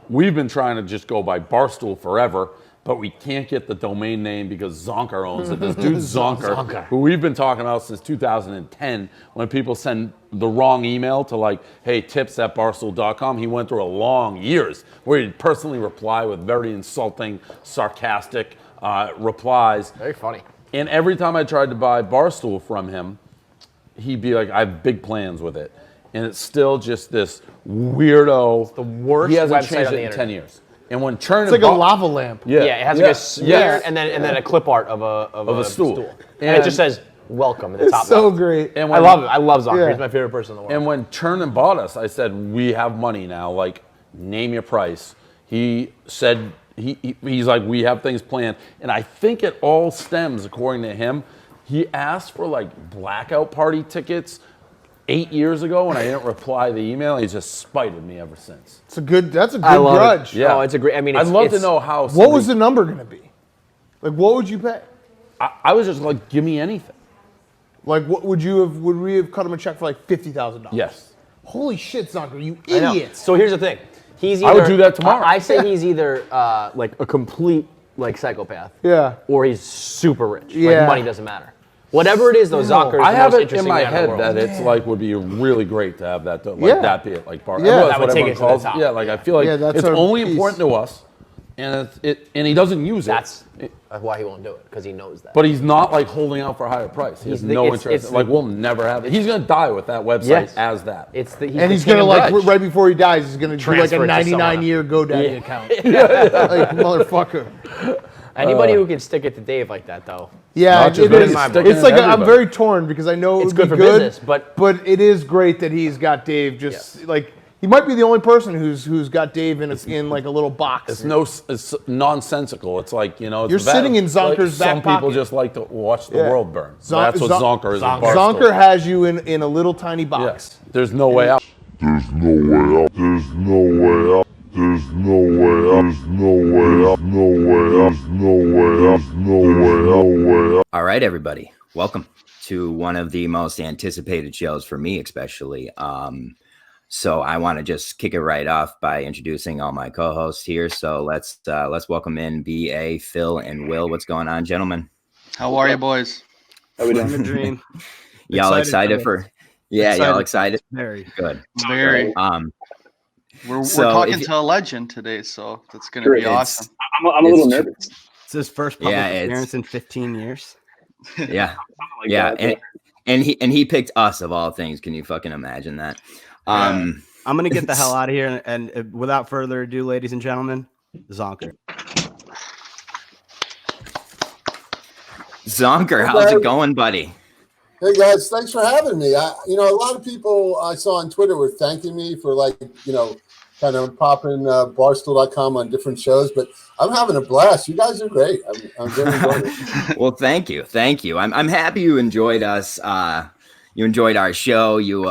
we've been trying to just go by Barstool forever, but we can't get the domain name because Zonker owns it. This dude Zonker, who we've been talking about since 2010, when people send the wrong email to like, hey, tips@barstool.com, he went through a long years where he'd personally reply with very insulting, sarcastic replies. Very funny. And every time I tried to buy Barstool from him, he'd be like, I have big plans with it. And it's still just this weirdo. It's the worst he hasn't website changed on the it in internet. 10 years. And when Churn It's like a lava lamp. Yeah, it has like a smear and then a clip art of a stool. And it just says welcome in the top. So great. And I love it. I love Zonker. Yeah. He's my favorite person in the world. And when Churn bought us, I said, we have money now. Like, name your price. He said, he's like, we have things planned. And I think it all stems, according to him, he asked for like blackout party tickets 8 years ago, and I didn't reply to the email. He's just spited me ever since. That's a good I love grudge. It. Yeah. Oh, it's a great. I mean, I'd love to know how. What was the number going to be? Like, what would you pay? I was just like, give me anything. Like, what would you have? Would we have cut him a check for like $50,000? Yes. Holy shit, Zonker, you I know. idiots! So here's the thing. He's either, I would do that tomorrow. I say he's either like a complete like psychopath. Yeah. Or he's super rich. Yeah. Like money doesn't matter. Whatever it is, though, Zonker is I the have most it interesting in my man in the head world. that it's like would be really great to have that, that be it, like bar. Yeah. That's That would what take everyone it to the calls top. Yeah, like I feel like that's it's our only piece. important to us, and and he doesn't use That's why he won't do it, because he knows that. But he's not like holding out for a higher price. He has no interest. Like we'll never have it. He's gonna die with that website as that. He's gonna like right before he dies, he's gonna do like a Transfer it to someone 99-year GoDaddy account. Like motherfucker. Anybody who can stick it to Dave like that, though. Yeah, Not just it is. him, sticking It's it like to I'm everybody. very torn because I know It's it good would be for business, but it is great that he's got Dave. Just like he might be the only person who's got Dave in like a little box. It's nonsensical. It's like it's You're sitting in like Zonker's back some people pocket. just like to watch the world burn. That's what Zonker is. Zonker has you in a little tiny box. Yes. There's no way out. There's no way out. There's no way out. There's no way out. There's no way out. No way out. There's no way out. No way out. No way out. All right, everybody. Welcome to one of the most anticipated shows for me, especially. So I want to just kick it right off by introducing all my co-hosts here. So let's welcome in B.A., Phil, and Will. What's going on, gentlemen? How are you, boys? How we doing? The dream. Y'all excited for? Yeah, y'all excited. Very good. Very. We're talking to a legend today, so that's going to be awesome. I'm a little nervous. It's his first public appearance in 15 years. Yeah, and he picked us of all things. Can you fucking imagine that? I'm gonna get the hell out of here, and without further ado, ladies and gentlemen, Zonker. Zonker, how's it going, buddy? Hey guys, thanks for having me. A lot of people I saw on Twitter were thanking me for kind of popping Barstool.com on different shows, but I'm having a blast. You guys are great. I'm very enjoying it. Well, thank you. I'm happy you enjoyed us. You enjoyed our show. You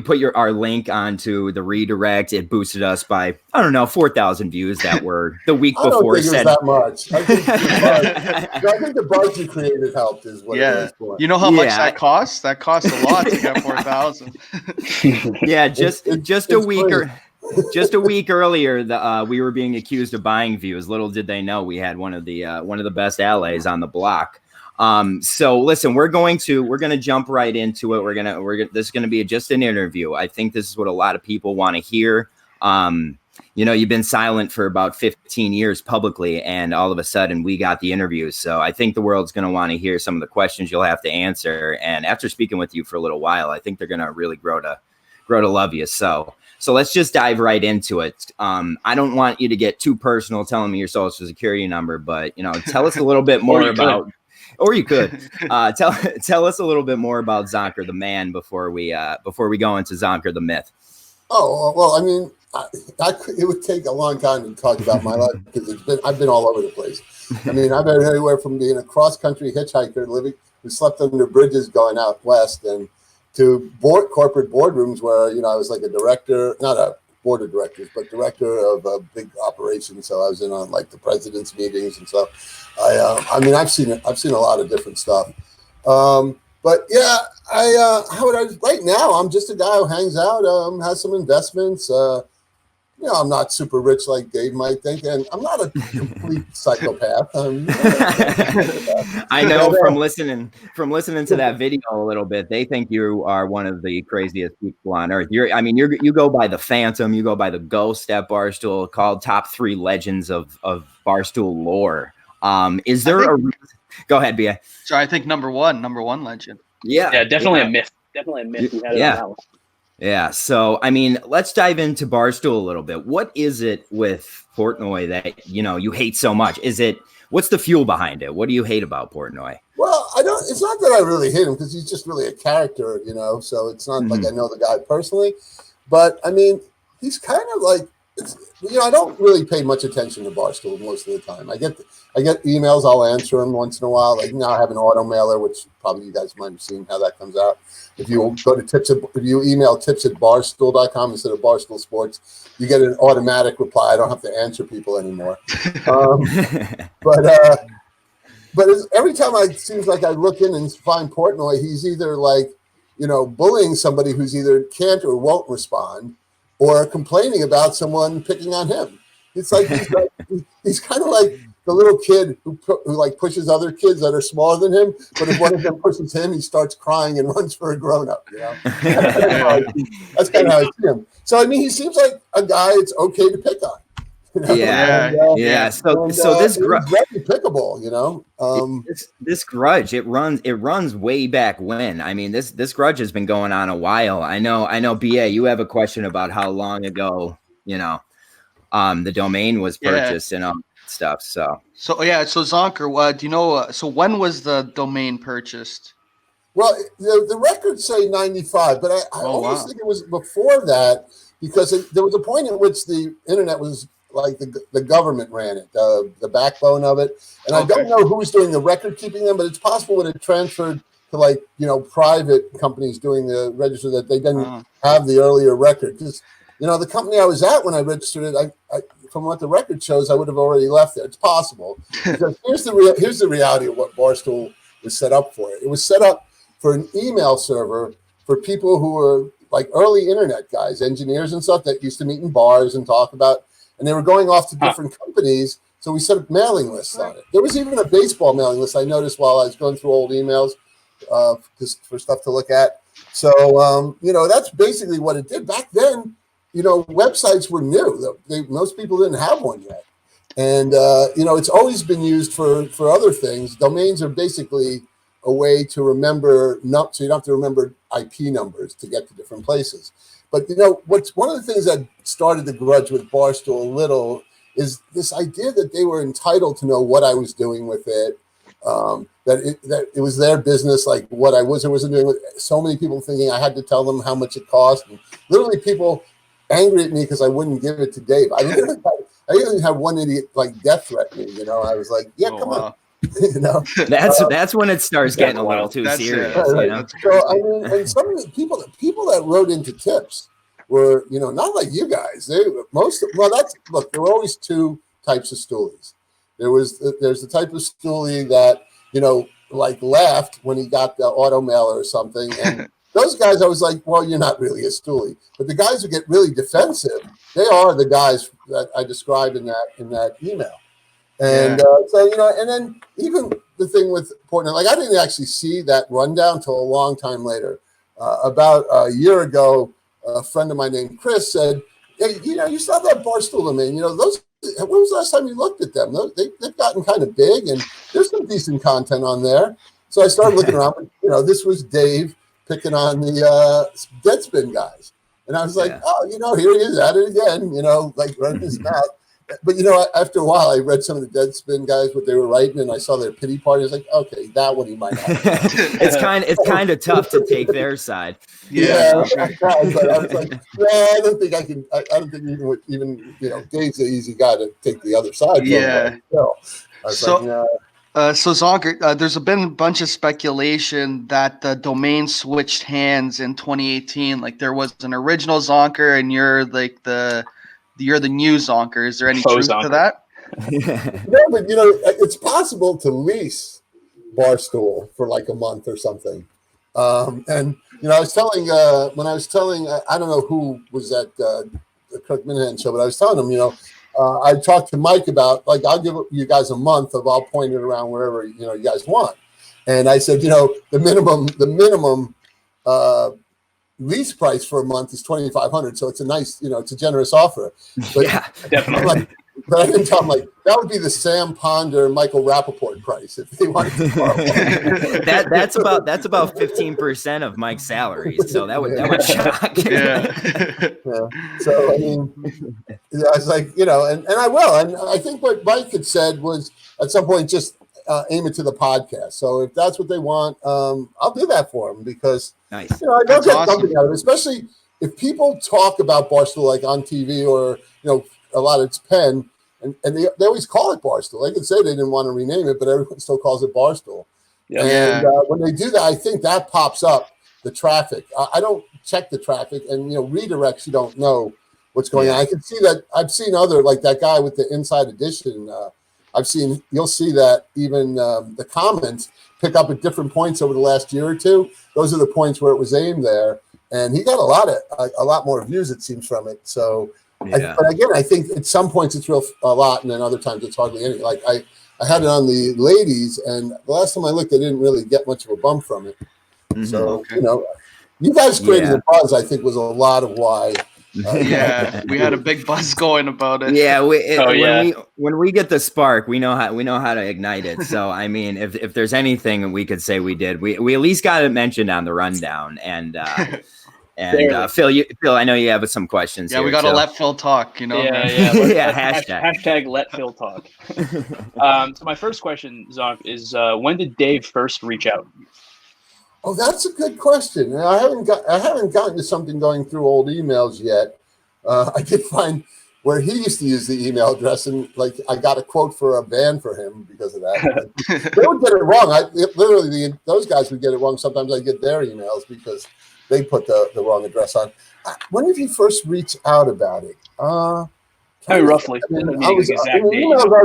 put our link onto the redirect. It boosted us by 4,000 views that were the week before. I don't think it was that much. I think the buzz you created helped. Is what it was. You know how much that costs? That costs a lot to get 4,000. Yeah, just a week just a week earlier, we were being accused of buying views. Little did they know we had one of the best allies on the block. So listen, we're gonna jump right into it. This is gonna be just an interview. I think this is what a lot of people want to hear. You've been silent for about 15 years publicly, and all of a sudden we got the interview. So I think the world's gonna want to hear some of the questions you'll have to answer. And after speaking with you for a little while, I think they're gonna really grow to love you. So let's just dive right into it. I don't want you to get too personal telling me your social security number, but tell us a little bit more about. Or you could tell us a little bit more about Zonker the man before we go into Zonker the myth. Oh well, I mean, it would take a long time to talk about my life because I've been all over the place. I mean, I've been anywhere from being a cross-country hitchhiker who slept under bridges going out west, and to corporate boardrooms where I was like a director, not a board of directors, but director of a big operation. So I was in on like the president's meetings and stuff. I've seen a lot of different stuff. But yeah, right now I'm just a guy who hangs out, has some investments, I'm not super rich like Dave might think, and I'm not a complete psychopath. I know from listening to that video a little bit, they think you are one of the craziest people on earth. You go by the Phantom, you go by the Ghost at Barstool, called top 3 legends of Barstool lore. Is there go ahead, BA? So I think number one legend. Yeah, definitely a myth. Definitely a myth. You had it on that one. Yeah. So, I mean, let's dive into Barstool a little bit. What is it with Portnoy that, you hate so much? What's the fuel behind it? What do you hate about Portnoy? Well, it's not that I really hate him because he's just really a character, so it's not like I know the guy personally, but I mean, he's kind of like, I don't really pay much attention to Barstool most of the time. I get emails, I'll answer them once in a while. Like now I have an auto mailer, which probably you guys might have seen how that comes out. If you if you email tips@barstool.com instead of Barstool Sports, you get an automatic reply. I don't have to answer people anymore. But every time it seems like I look in and find Portnoy, he's either like, bullying somebody who's either can't or won't respond, or complaining about someone picking on him. It's like he's kind of like the little kid who like pushes other kids that are smaller than him, but if one of them pushes him, he starts crying and runs for a grown-up. That's kind of how I see him. So I mean, he seems like a guy it's okay to pick on. Yeah. So this grudge, very pickable, this grudge, it runs way back when. I mean, this grudge has been going on a while. I know. BA, you have a question about how long ago, the domain was purchased and stuff. So Zonker, do you know? So when was the domain purchased? Well, the records say 95, but I always think it was before that because there was a point at which the internet was like the government ran it, the backbone of it. And I don't know who was doing the record keeping them, but it's possible when it transferred to private companies doing the register that they didn't have the earlier record. Because, the company I was at when I registered it, I from what the record shows, I would have already left there. It's possible. Because here's the reality of what Barstool was set up for. It was set up for an email server for people who were like early internet guys, engineers and stuff that used to meet in bars and talk about. And they were going off to different companies, so we set up mailing lists on it. There was even a baseball mailing list I noticed while I was going through old emails just for stuff to look at. So, that's basically what it did. Back then, websites were new. Most people didn't have one yet. And, it's always been used for other things. Domains are basically a way to remember, so you don't have to remember IP numbers to get to different places. But what's one of the things that started the grudge with Barstool a little is this idea that they were entitled to know what I was doing with it, that it was their business, like what I was or wasn't doing with so many people thinking I had to tell them how much it cost. And literally people angry at me because I wouldn't give it to Dave. I even had one idiot like death threaten me. I was like, yeah, come on. That's when it starts getting a little too serious. So I mean, and some of the people that wrote into tips were, not like you guys. There were always two types of stoolies. There's the type of stoolie that like laughed when he got the auto mailer or something, and those guys I was like, well, you're not really a stoolie. But the guys who get really defensive, they are the guys that I described in that email. And and then even the thing with Portnoy, like I didn't actually see that rundown till a long time later. About a year ago, a friend of mine named Chris said, "Hey, you saw that Barstool domain. Those. When was the last time you looked at them? They've gotten kind of big, and there's some decent content on there." So I started looking around. This was Dave picking on the Deadspin guys, and I was like, "Oh, here he is at it again." Like running his mouth. But after a while, I read some of the Deadspin guys what they were writing, and I saw their pity party. I was like, okay, that one he might have. It's kind of tough to take their side. Yeah, I was like, I don't think I can. I don't think even Dave's an easy guy to take the other side. Yeah. So Zonker, there's been a bunch of speculation that the domain switched hands in 2018. Like there was an original Zonker, and you're like you're the new Zonker. Is there any truth to that? No, but it's possible to lease Barstool for like a month or something. And I was telling I don't know who was at the Kirk Minahan show, but I was telling him, I talked to Mike about, like, I'll give you guys a month of I'll point it around wherever, you guys want. And I said, the minimum lease price for a month is $2,500. So it's a nice, it's a generous offer. But, Yeah, definitely. But I didn't tell him, like, that would be the Sam Ponder, Michael Rappaport price if they wanted to borrow. that's about 15% of Mike's salary. So that would shock. Yeah. So, I mean, I was like, and I will. And I think what Mike had said was at some point just aim it to the podcast. So if that's what they want, I'll do that for them because, Nice. I don't get something out of it, especially if people talk about Barstool like on TV or, a lot of it's Penn, and they always call it Barstool. They can say they didn't want to rename it, but everyone still calls it Barstool. Yeah. And when they do that, I think that pops up the traffic. I don't check the traffic, and redirects. You don't know what's going on. I can see that. I've seen other, like that guy with the Inside Edition. You'll see that even the comments pick up at different points over the last year or two. Those are the points where it was aimed there, and he got a lot more views, it seems, from it. So. Yeah. But again, I think at some points it's a lot, and then other times it's hardly any. Like I had it on the ladies, and the last time I looked, I didn't really get much of a bump from it. Mm-hmm. So you guys creating the buzz, I think, was a lot of why. We had a big buzz going about it. Yeah, when we get the spark, we know how to ignite it. So I mean, if there's anything we could say we did, we at least got it mentioned on the rundown, and. And Phil, I know you have some questions. Yeah, we got to let Phil talk. Yeah. Hashtag let Phil talk. So my first question, Zonk, is when did Dave first reach out? Oh, that's a good question. I haven't gotten to something going through old emails yet. I did find where he used to use the email address, and like I got a quote for a band for him because of that. They would get it wrong. Those guys would get it wrong. Sometimes I get their emails because they put the wrong address on. When did you first reach out about it? Roughly. I was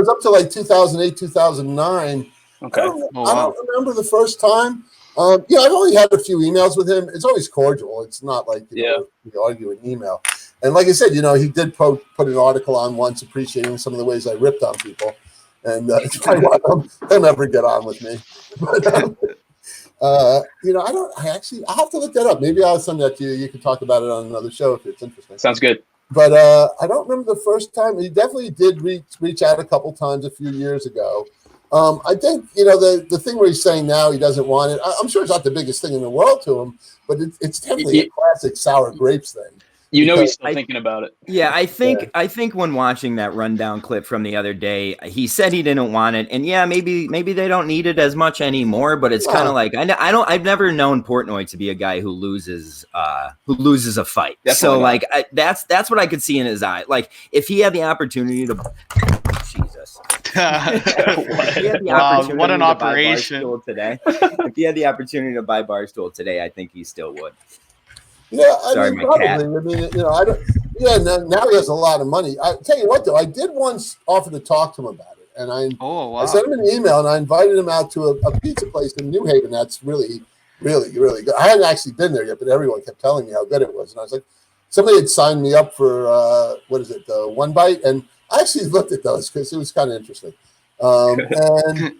up to like 2008, 2009. Okay. I don't remember the first time. I've only had a few emails with him. It's always cordial. It's not like you argue an email. And like I said, he did put an article on once appreciating some of the ways I ripped on people. And it's probably why they'll never get on with me. But, I have to look that up. Maybe I'll send that to you. You can talk about it on another show if it's interesting. Sounds good. But I don't remember the first time. He definitely did reach out a couple times a few years ago. I think, the thing where he's saying now he doesn't want it, I'm sure it's not the biggest thing in the world to him, but it's definitely a classic sour grapes thing. He's still thinking about it. Yeah, I think when watching that rundown clip from the other day, he said he didn't want it, and maybe they don't need it as much anymore. But it's kind of like I've never known Portnoy to be a guy who loses a fight. Definitely so not. like that's what I could see in his eye. Like if he had the opportunity to, Jesus. What an operation today! If he had the opportunity to buy Barstool today, I think he still would. Yeah, Sorry, probably. cat. I mean, I don't. Yeah, now he has a lot of money. I tell you what, though, I did once offer to talk to him about it, and I sent him an email and I invited him out to a pizza place in New Haven. That's really, really, really good. I hadn't actually been there yet, but everyone kept telling me how good it was, and I was like, somebody had signed me up for the One Bite, and I actually looked at those because it was kind of interesting. And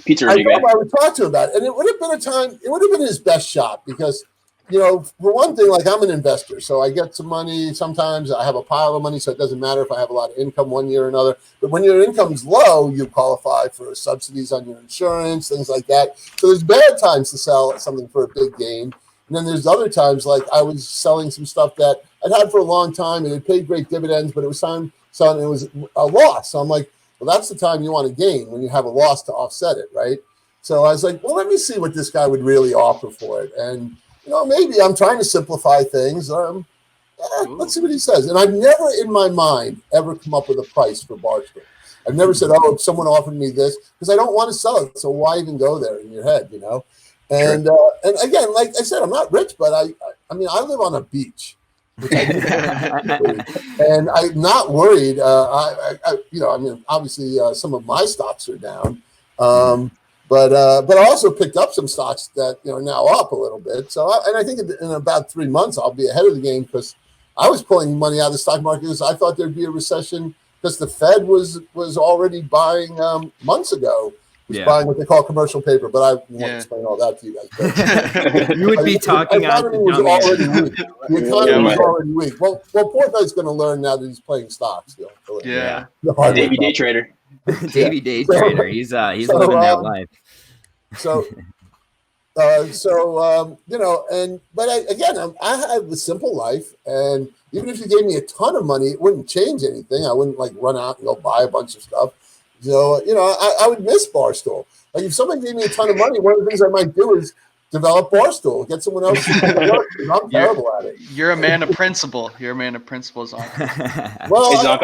pizza. I would talk to him about it, and it would have been a time. It would have been his best shot because. For one thing, like I'm an investor, so I get some money. Sometimes I have a pile of money, so it doesn't matter if I have a lot of income one year or another. But when your income's low, you qualify for subsidies on your insurance, things like that. So there's bad times to sell something for a big gain. And then there's other times, like I was selling some stuff that I'd had for a long time, and it paid great dividends, but it was time selling, it was a loss. So I'm like, well, that's the time you want to gain when you have a loss to offset it, right? So I was like, well, let me see what this guy would really offer for it. And maybe I'm trying to simplify things. Let's see what he says. And I've never in my mind ever come up with a price for Barstool. I've never said, if someone offered me this, because I don't want to sell it. So why even go there in your head, And and again, like I said, I'm not rich, but I live on a beach. And I'm not worried. Obviously some of my stocks are down. But I also picked up some stocks that are now up a little bit. So I think in about 3 months I'll be ahead of the game because I was pulling money out of the stock market because I thought there'd be a recession because the Fed was already buying months ago. Buying what they call commercial paper, but I won't explain all that to you guys. You would be talking the economy was already weak. The economy was already weak. Well, Portnoy's going to learn now that he's playing stocks. Yeah. Davey Day Trader. Davey Day Trader. He's living that life. So, you know, but I have a simple life, and even if you gave me a ton of money, it wouldn't change anything. I wouldn't like run out and go buy a bunch of stuff. So, you know, I would miss Barstool. Like if somebody gave me a ton of money, one of the things I might do is develop Barstool, get someone else to do the work. I'm terrible at it. You're a man of principle. You're a man of principles. Well,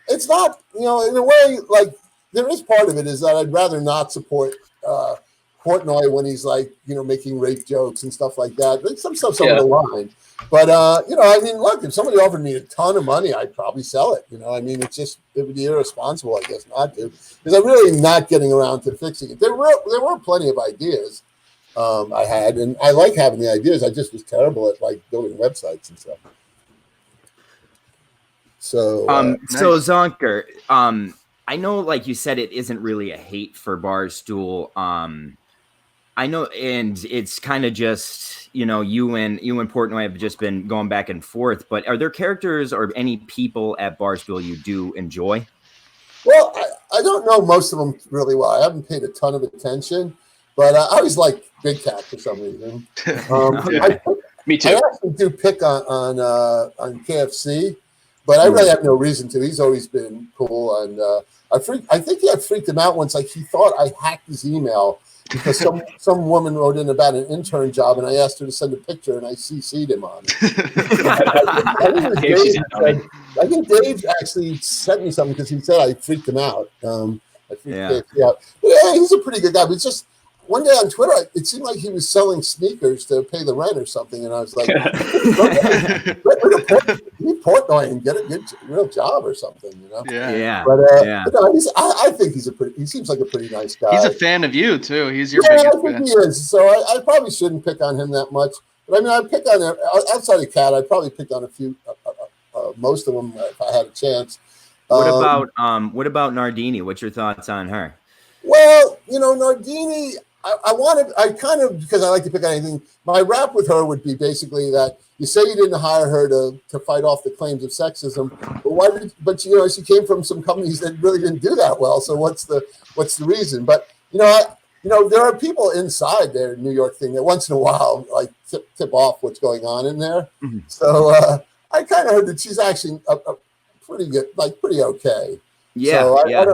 it's not, you know, in a way, like there is part of it is that I'd rather not support Portnoy when he's like, you know, making rape jokes and stuff like that. But some stuff's over the line. But, you know, I mean, look, if somebody offered me a ton of money, I'd probably sell it. You know, I mean, it would be irresponsible, I guess, not to. Because I'm really not getting around to fixing it. There were plenty of ideas I had, and I like having the ideas. I just was terrible at, like, building websites and stuff. So, so Zonker, I know, like you said, it isn't really a hate for Barstool. I know, and it's kind of just, you know, you and Portnoy have just been going back and forth, but are there characters or any people at Barstool you do enjoy? Well, I don't know most of them really well. I haven't paid a ton of attention, but I always like Big Cat for some reason. Me too. I actually do pick on KFC, but I really have no reason to. He's always been cool, and I think I freaked him out once. Like he thought I hacked his email because some woman wrote in about an intern job, and I asked her to send a picture, and I CC'd him on it. I think Dave actually sent me something because he said I freaked him out. I freaked KFC out. But yeah, he's a pretty good guy. But just one day on Twitter, it seemed like he was selling sneakers to pay the rent or something, and I was like, leave Portnoy and get a good real job or something, you know? Yeah. But no, I think he seems like a pretty nice guy. He's a fan of you too. He's your biggest I think fan. he is. So I probably shouldn't pick on him that much. But I mean, I pick on outside of Cat. I'd probably pick on a few, most of them if I had a chance. What about Nardini? What's your thoughts on her? Well, you know, Nardini, I kind of, because I like to pick on anything, my rap with her would be basically that you say you didn't hire her to fight off the claims of sexism, but you know, she came from some companies that really didn't do that well. So what's the reason? But you know, there are people inside their New York thing that once in a while like tip off what's going on in there. Mm-hmm. So I kind of heard that she's actually a pretty good, like pretty okay. Yeah. So I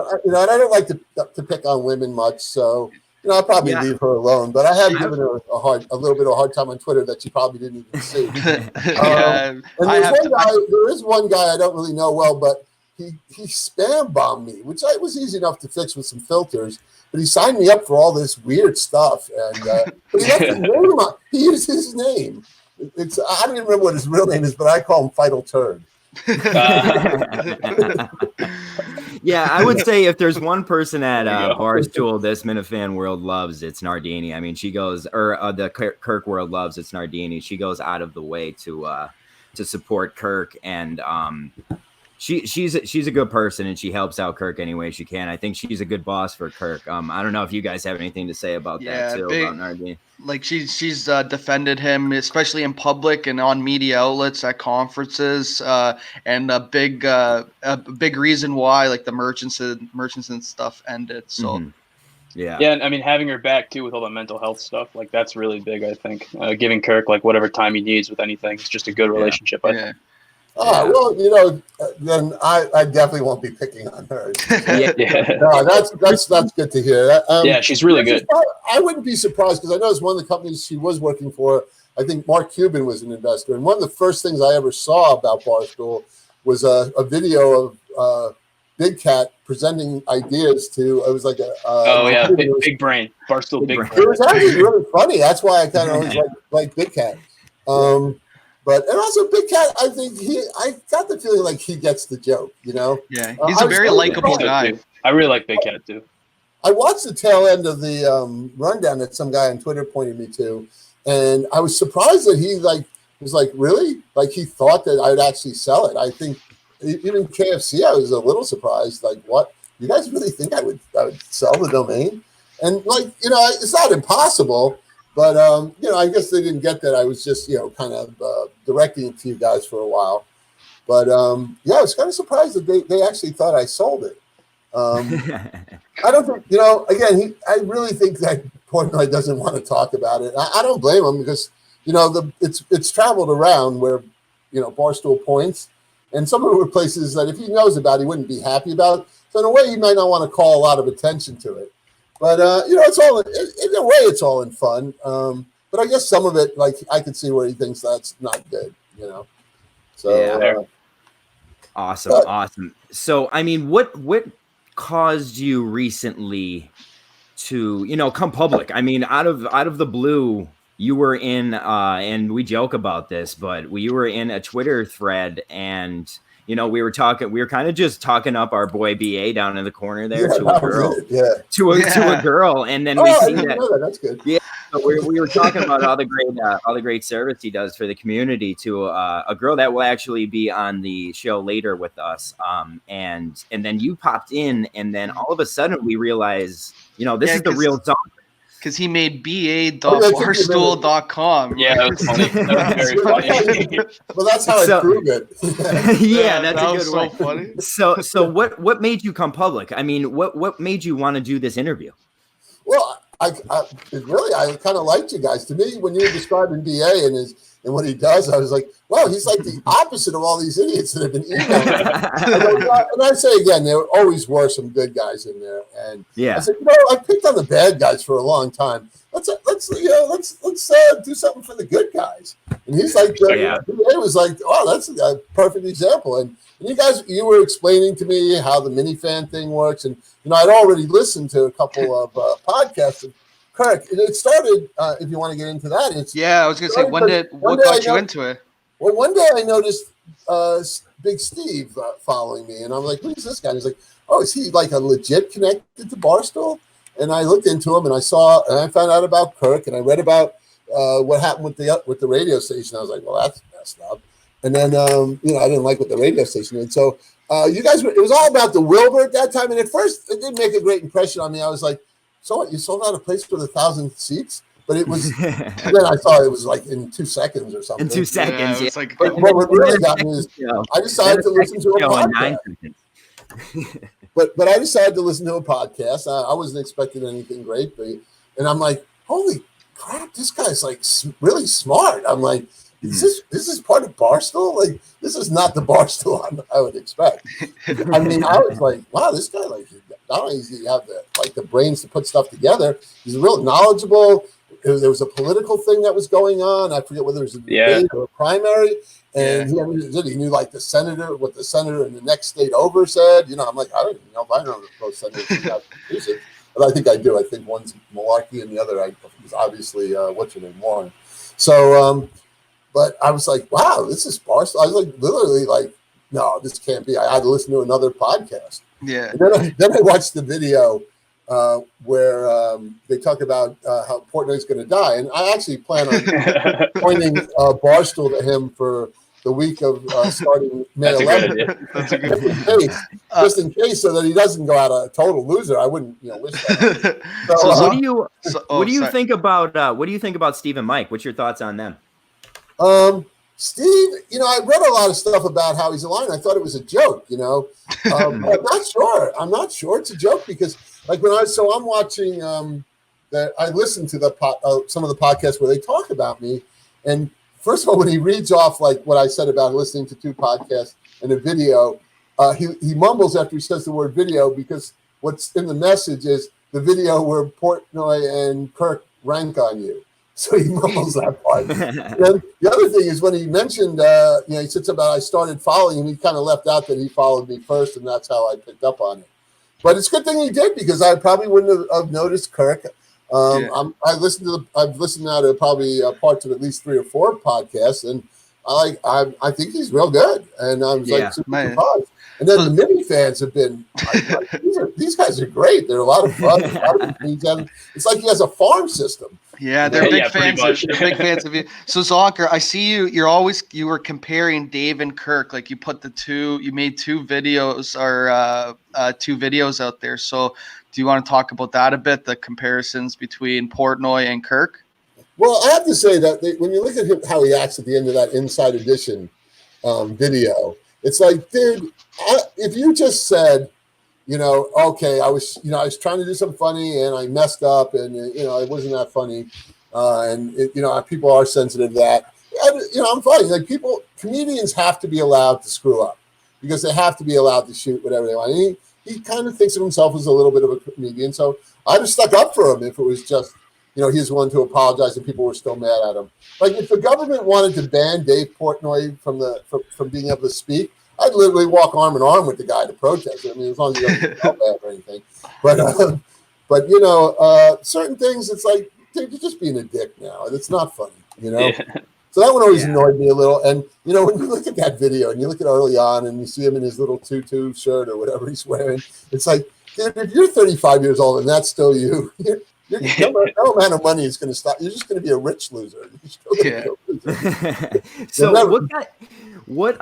don't like to pick on women much. So. You know, I'll probably leave her alone, but I have given her a little bit of a hard time on Twitter that she probably didn't even see. And there is one guy I don't really know well, but he spam bombed me, which was easy enough to fix with some filters. But he signed me up for all this weird stuff, and but he left his name on. He used his name. I don't even remember what his real name is, but I call him Fightal Turd. Yeah, I would say if there's one person at Barstool this Minifan world loves, it's Nardini. I mean, she goes, or the Kirk world loves, it's Nardini. She goes out of the way to support Kirk, and she's a good person, and she helps out Kirk any way she can. I think she's a good boss for Kirk. I don't know if you guys have anything to say about that too, about Nardini. Like she's defended him, especially in public and on media outlets at conferences, and a big reason why like the merchants and stuff ended. So yeah, and I mean having her back too with all the mental health stuff, like that's really big. I think giving Kirk like whatever time he needs with anything, it's just a good relationship. I think. Well, you know, then I definitely won't be picking on her. No, that's good to hear. Yeah, she's really good. I wouldn't be surprised because I know it's one of the companies she was working for. I think Mark Cuban was an investor, and one of the first things I ever saw about Barstool was a video of Big Cat presenting ideas to. It was like big brain, Barstool big brain. It was actually really funny. That's why I kind of always like Big Cat. And also Big Cat, I think I got the feeling like he gets the joke, you know? Yeah, he's a very likable guy. I really like Big Cat too. I watched the tail end of the rundown that some guy on Twitter pointed me to, and I was surprised that he was like, really? Like he thought that I'd actually sell it. I think even KFC, I was a little surprised. Like, what? You guys really think I would sell the domain? And like, it's not impossible, but I guess they didn't get that. I was just, kind of directing it to you guys for a while. But I was kind of surprised that they actually thought I sold it. I don't think, again, I really think that Portnoy doesn't want to talk about it. I don't blame him because, it's traveled around where, Barstool points, and some of the places that if he knows about, he wouldn't be happy about. So in a way, he might not want to call a lot of attention to it. But, it's all, in a way, it's all in fun. But I guess some of it, like, I could see where he thinks that's not good, So, Awesome. So, I mean, what caused you recently to, come public? I mean, out of the blue, you were in, and we joke about this, but you were in a Twitter thread, and we were kind of just talking up our boy BA down in the corner there to a girl, to a girl, and then we see that. That's good. Yeah, so we were talking about all the great service he does for the community to a girl that will actually be on the show later with us. And then you popped in, and then all of a sudden we realize, this is the real Zonker. Because he made ba.barstool.com. Yeah, that was funny. That was very funny. Well, that's how I prove it. Yeah, that's that a was good so one. funny. So what made you come public? I mean, what made you want to do this interview? Well, I kind of liked you guys. To me, when you were describing BA and what he does, I was like, wow, he's like the opposite of all these idiots that have been emailing. And I say again, there always were some good guys in there. And I said, I picked on the bad guys for a long time. Let's do something for the good guys. And he's like, BA was like, oh, that's a perfect example. And you were explaining to me how the minifan thing works, and I'd already listened to a couple of podcasts of Kirk. It started. If you want to get into that, I was going to say, what got you into it? Well, one day I noticed Big Steve following me, and I'm like, "Who's this guy?" And he's like, "Oh, is he like a legit connected to Barstool?" And I looked into him, and I found out about Kirk, and I read about what happened with the radio station. I was like, "Well, that's messed up." And then, I didn't like what the radio station did. So you guys, it was all about the Wilbur at that time. And at first, it didn't make a great impression on me. I was like, so what? You sold out a place with 1,000 seats? But it was, then I thought it was like in 2 seconds or something. In 2 seconds, It's like, But what really got me is I decided to listen to a podcast. But I decided to listen to a podcast. I wasn't expecting anything great. And I'm like, holy crap, this guy's like really smart. I'm like, this is part of Barstool? Like, this is not the Barstool I would expect. I mean, I was like, wow, this guy, like, not only does he have the brains to put stuff together, he's real knowledgeable. There was a political thing that was going on. I forget whether it was a debate or a primary. And he knew like the senator, what the senator in the next state over said. I'm like, I don't even know if I know those senators got music. But I think I do. I think one's Malarkey and the other is obviously, what's her name, Warren. So, but I was like, wow, this is Barstool. I was like, literally like, no, this can't be. I had to listen to another podcast. Yeah. And then I watched the video where they talk about how Portnoy's going to die. And I actually plan on pointing Barstool to him for the week of starting May 11th. That's a good idea. Just in case, so that he doesn't go out a total loser. I wouldn't, wish that. So what do you think about Steve and Mike? What's your thoughts on them? Steve, I read a lot of stuff about how he's a liar. I thought it was a joke, I'm not sure. I'm not sure it's a joke because, like, I'm watching I listen to some of the podcasts where they talk about me, and first of all, when he reads off like what I said about listening to 2 podcasts and a video, he mumbles after he says the word video because what's in the message is the video where Portnoy and Kirk rank on you. So he mumbles that part. Then the other thing is when he mentioned, he said something about I started following him. He kind of left out that he followed me first, and that's how I picked up on it. But it's a good thing he did because I probably wouldn't have noticed Kirk. I've listened now to probably parts of at least 3 or 4 podcasts, and I think he's real good. And I was like super surprised. And then the mini fans have been these guys are great. They're a lot of fun. It's like he has a farm system. Yeah, they're big Yeah, pretty fans. Of, much. they're big fans of you. So Zonker, I see you. You were comparing Dave and Kirk. Like you put you made two videos out there. So do you want to talk about that a bit? The comparisons between Portnoy and Kirk. Well, I have to say that when you look at him, how he acts at the end of that Inside Edition video, it's like, dude, if you just said, okay, I was trying to do something funny and I messed up and, it wasn't that funny. People are sensitive to that. I'm fine. Like comedians have to be allowed to screw up because they have to be allowed to shoot whatever they want. And he kind of thinks of himself as a little bit of a comedian. So I'd have stuck up for him if it was just, he's one to apologize and people were still mad at him. Like if the government wanted to ban Dave Portnoy from being able to speak, I'd literally walk arm in arm with the guy to protest. I mean, as long as he doesn't feel bad or anything. But certain things, it's like, dude, you're just being a dick now, and it's not funny, Yeah. So that one always annoyed me a little. And when you look at that video and you look at early on and you see him in his little tutu shirt or whatever he's wearing, it's like, dude, if you're 35 years old and that's still you, no amount of money is going to stop. You're just going to be a rich loser. So what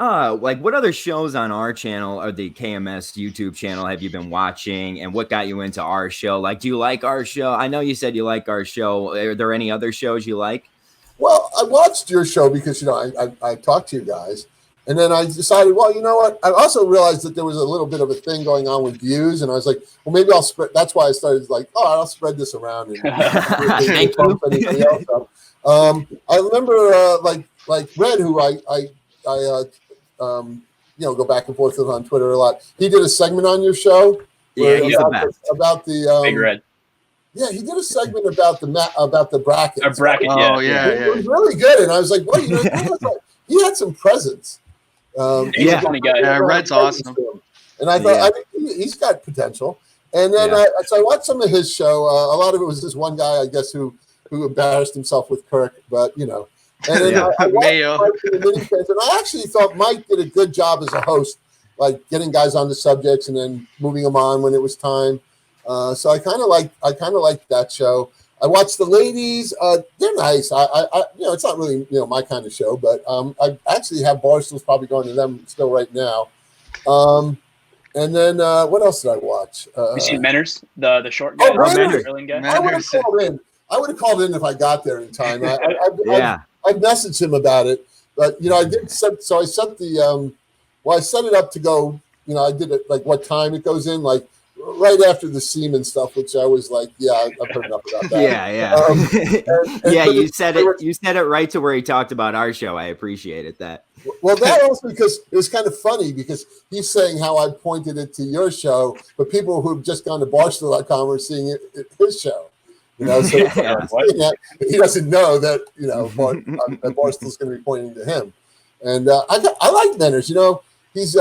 other shows on our channel or the KMS YouTube channel have you been watching, and what got you into our show? Like, do you like our show? I know you said you like our show. Are there any other shows you like? Well, I watched your show because I talked to you guys, and then I decided, well, you know what? I also realized that there was a little bit of a thing going on with views, and I was like, well, maybe I'll spread. That's why I started like, I'll spread this around. And Thank you. I remember like Red, who I go back and forth with on Twitter a lot. He did a segment on your show. Yeah, he's the best. About the Big Red. Yeah, he did a segment about the bracket. A bracket, Oh It was really good, and I was like, well, he had some presence. He's a funny guy. Yeah, Red's awesome. And I thought, I think he's got potential. And then so I watched some of his show. A lot of it was this one guy, I guess, who embarrassed himself with Kirk, but And then I watched Mayo. Mike in the mini-fans, and I actually thought Mike did a good job as a host, like getting guys on the subjects and then moving them on when it was time. So I kind of liked that show. I watched the ladies. They're nice. It's not really my kind of show, but I actually have Barstool's probably going to them still right now. And then what else did I watch? You seen Menners, the short guy, Berlin guy? I would have called in if I got there in time. I messaged him about it, but I did set. So I set the I set it up to go. I did it like what time it goes in, like right after the semen stuff, which I was like, I've heard enough about that. You said it. You said it right to where he talked about our show. I appreciated that. Well, that also because it was kind of funny because he's saying how I pointed it to your show, but people who've just gone to Barstool.com are seeing it at his show. So he doesn't know that that Barstool's going to be pointing to him. And I like Menners. He's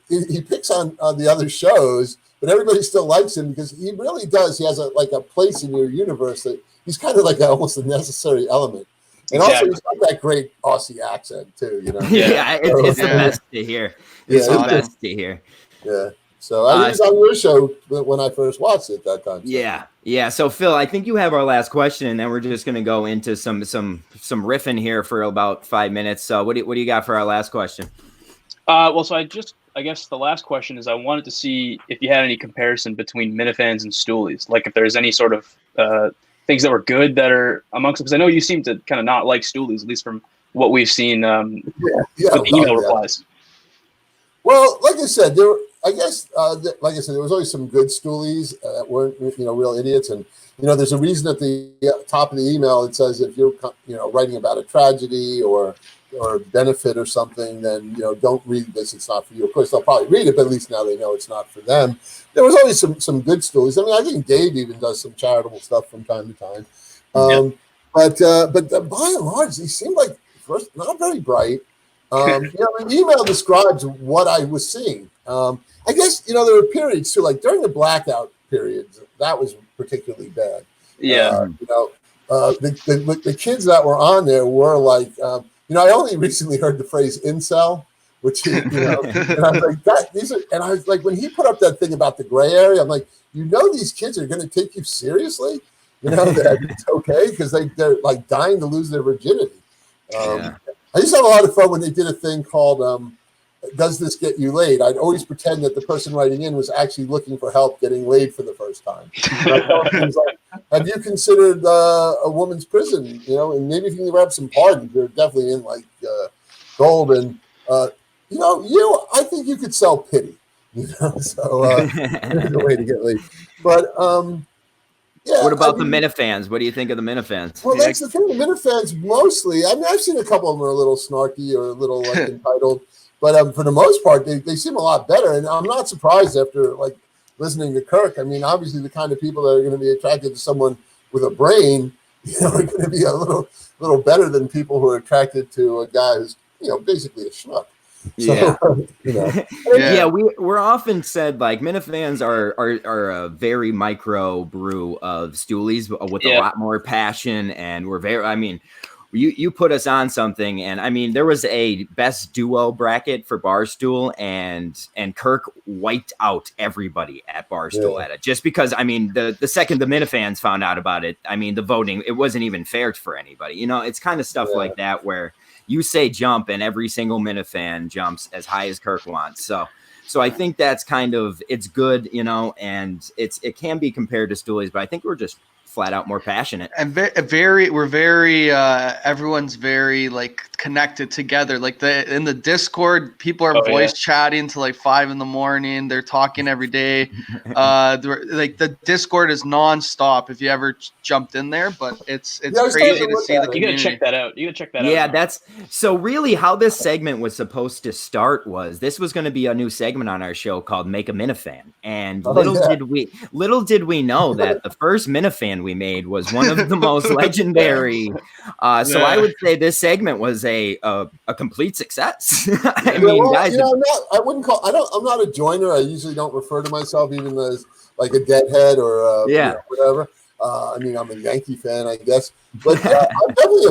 he picks on the other shows, but everybody still likes him because he really does. He has a place in your universe that he's kind of like almost a necessary element. And also he's got that great Aussie accent too. It's the best to hear. It's the best to hear. Yeah. So I was on your show when I first watched it that time. So. Yeah. So Phil, I think you have our last question, and then we're just going to go into some riffing here for about 5 minutes. So what do you got for our last question? So I guess the last question is I wanted to see if you had any comparison between Minifans and Stoolies, like if there's any sort of things that were good that are amongst them, because I know you seem to kind of not like Stoolies, at least from what we've seen with the email replies. Well, like I said, there was always some good Stoolies that weren't real idiots, and there's a reason at the top of the email it says if you're writing about a tragedy or benefit or something, then don't read this. It's not for you. Of course, they'll probably read it, but at least now they know it's not for them. There was always some good stories. I mean, I think Dave even does some charitable stuff from time to time. But by and large, he seemed like first not very bright. The email describes what I was seeing. I guess there were periods too, like during the blackout periods, that was particularly bad. The kids that were on there were like. I only recently heard the phrase incel, which and I was like, and I was like, when he put up that thing about the gray area, I'm like, these kids are going to take you seriously, that it's okay because they're like dying to lose their virginity. I used to have a lot of fun when they did a thing called Does This Get You Laid? I'd always pretend that the person writing in was actually looking for help getting laid for the first time. Things like, have you considered a woman's prison? And maybe if you can grab some pardons, they're definitely in like gold. And I think you could sell pity. So there's a way to get laid. But yeah. What about the Minifans? What do you think of the Minifans? Well, that's the thing. The Minifans mostly. I mean, I've seen a couple of them are a little snarky or a little like entitled. But for the most part, they seem a lot better, and I'm not surprised after like listening to Kirk. I mean, obviously, the kind of people that are going to be attracted to someone with a brain, are going to be a little better than people who are attracted to a guy who's basically a schmuck. Yeah, So, we're often said like Minifans are a very micro brew of Stoolies with a lot more passion, and we're very. I mean. You put us on something, and I mean there was a best duo bracket for Barstool, and Kirk wiped out everybody at Barstool at it just because I mean the second the Minifans found out about it, I mean the voting it wasn't even fair for anybody. It's kind of stuff like that where you say jump and every single Minifan jumps as high as Kirk wants. So I think that's kind of it's good, and it can be compared to Stoolies, but I think we're just flat out more passionate and we're very everyone's very like connected together. Like in the Discord, people are voice chatting to like 5 a.m. They're talking every day. Like the Discord is nonstop. If you ever jumped in there, but it's crazy to see the community. You gotta check that out. Yeah, that's so really how this segment was supposed to start was this was going to be a new segment on our show called Make a Minifan, and little did we know that the first Minifan we made was one of the most legendary. So I would say this segment was a complete success. I mean, guys, I'm not a joiner. I usually don't refer to myself even as like a deadhead or whatever. I mean, I'm a Yankee fan, I guess. But I'm definitely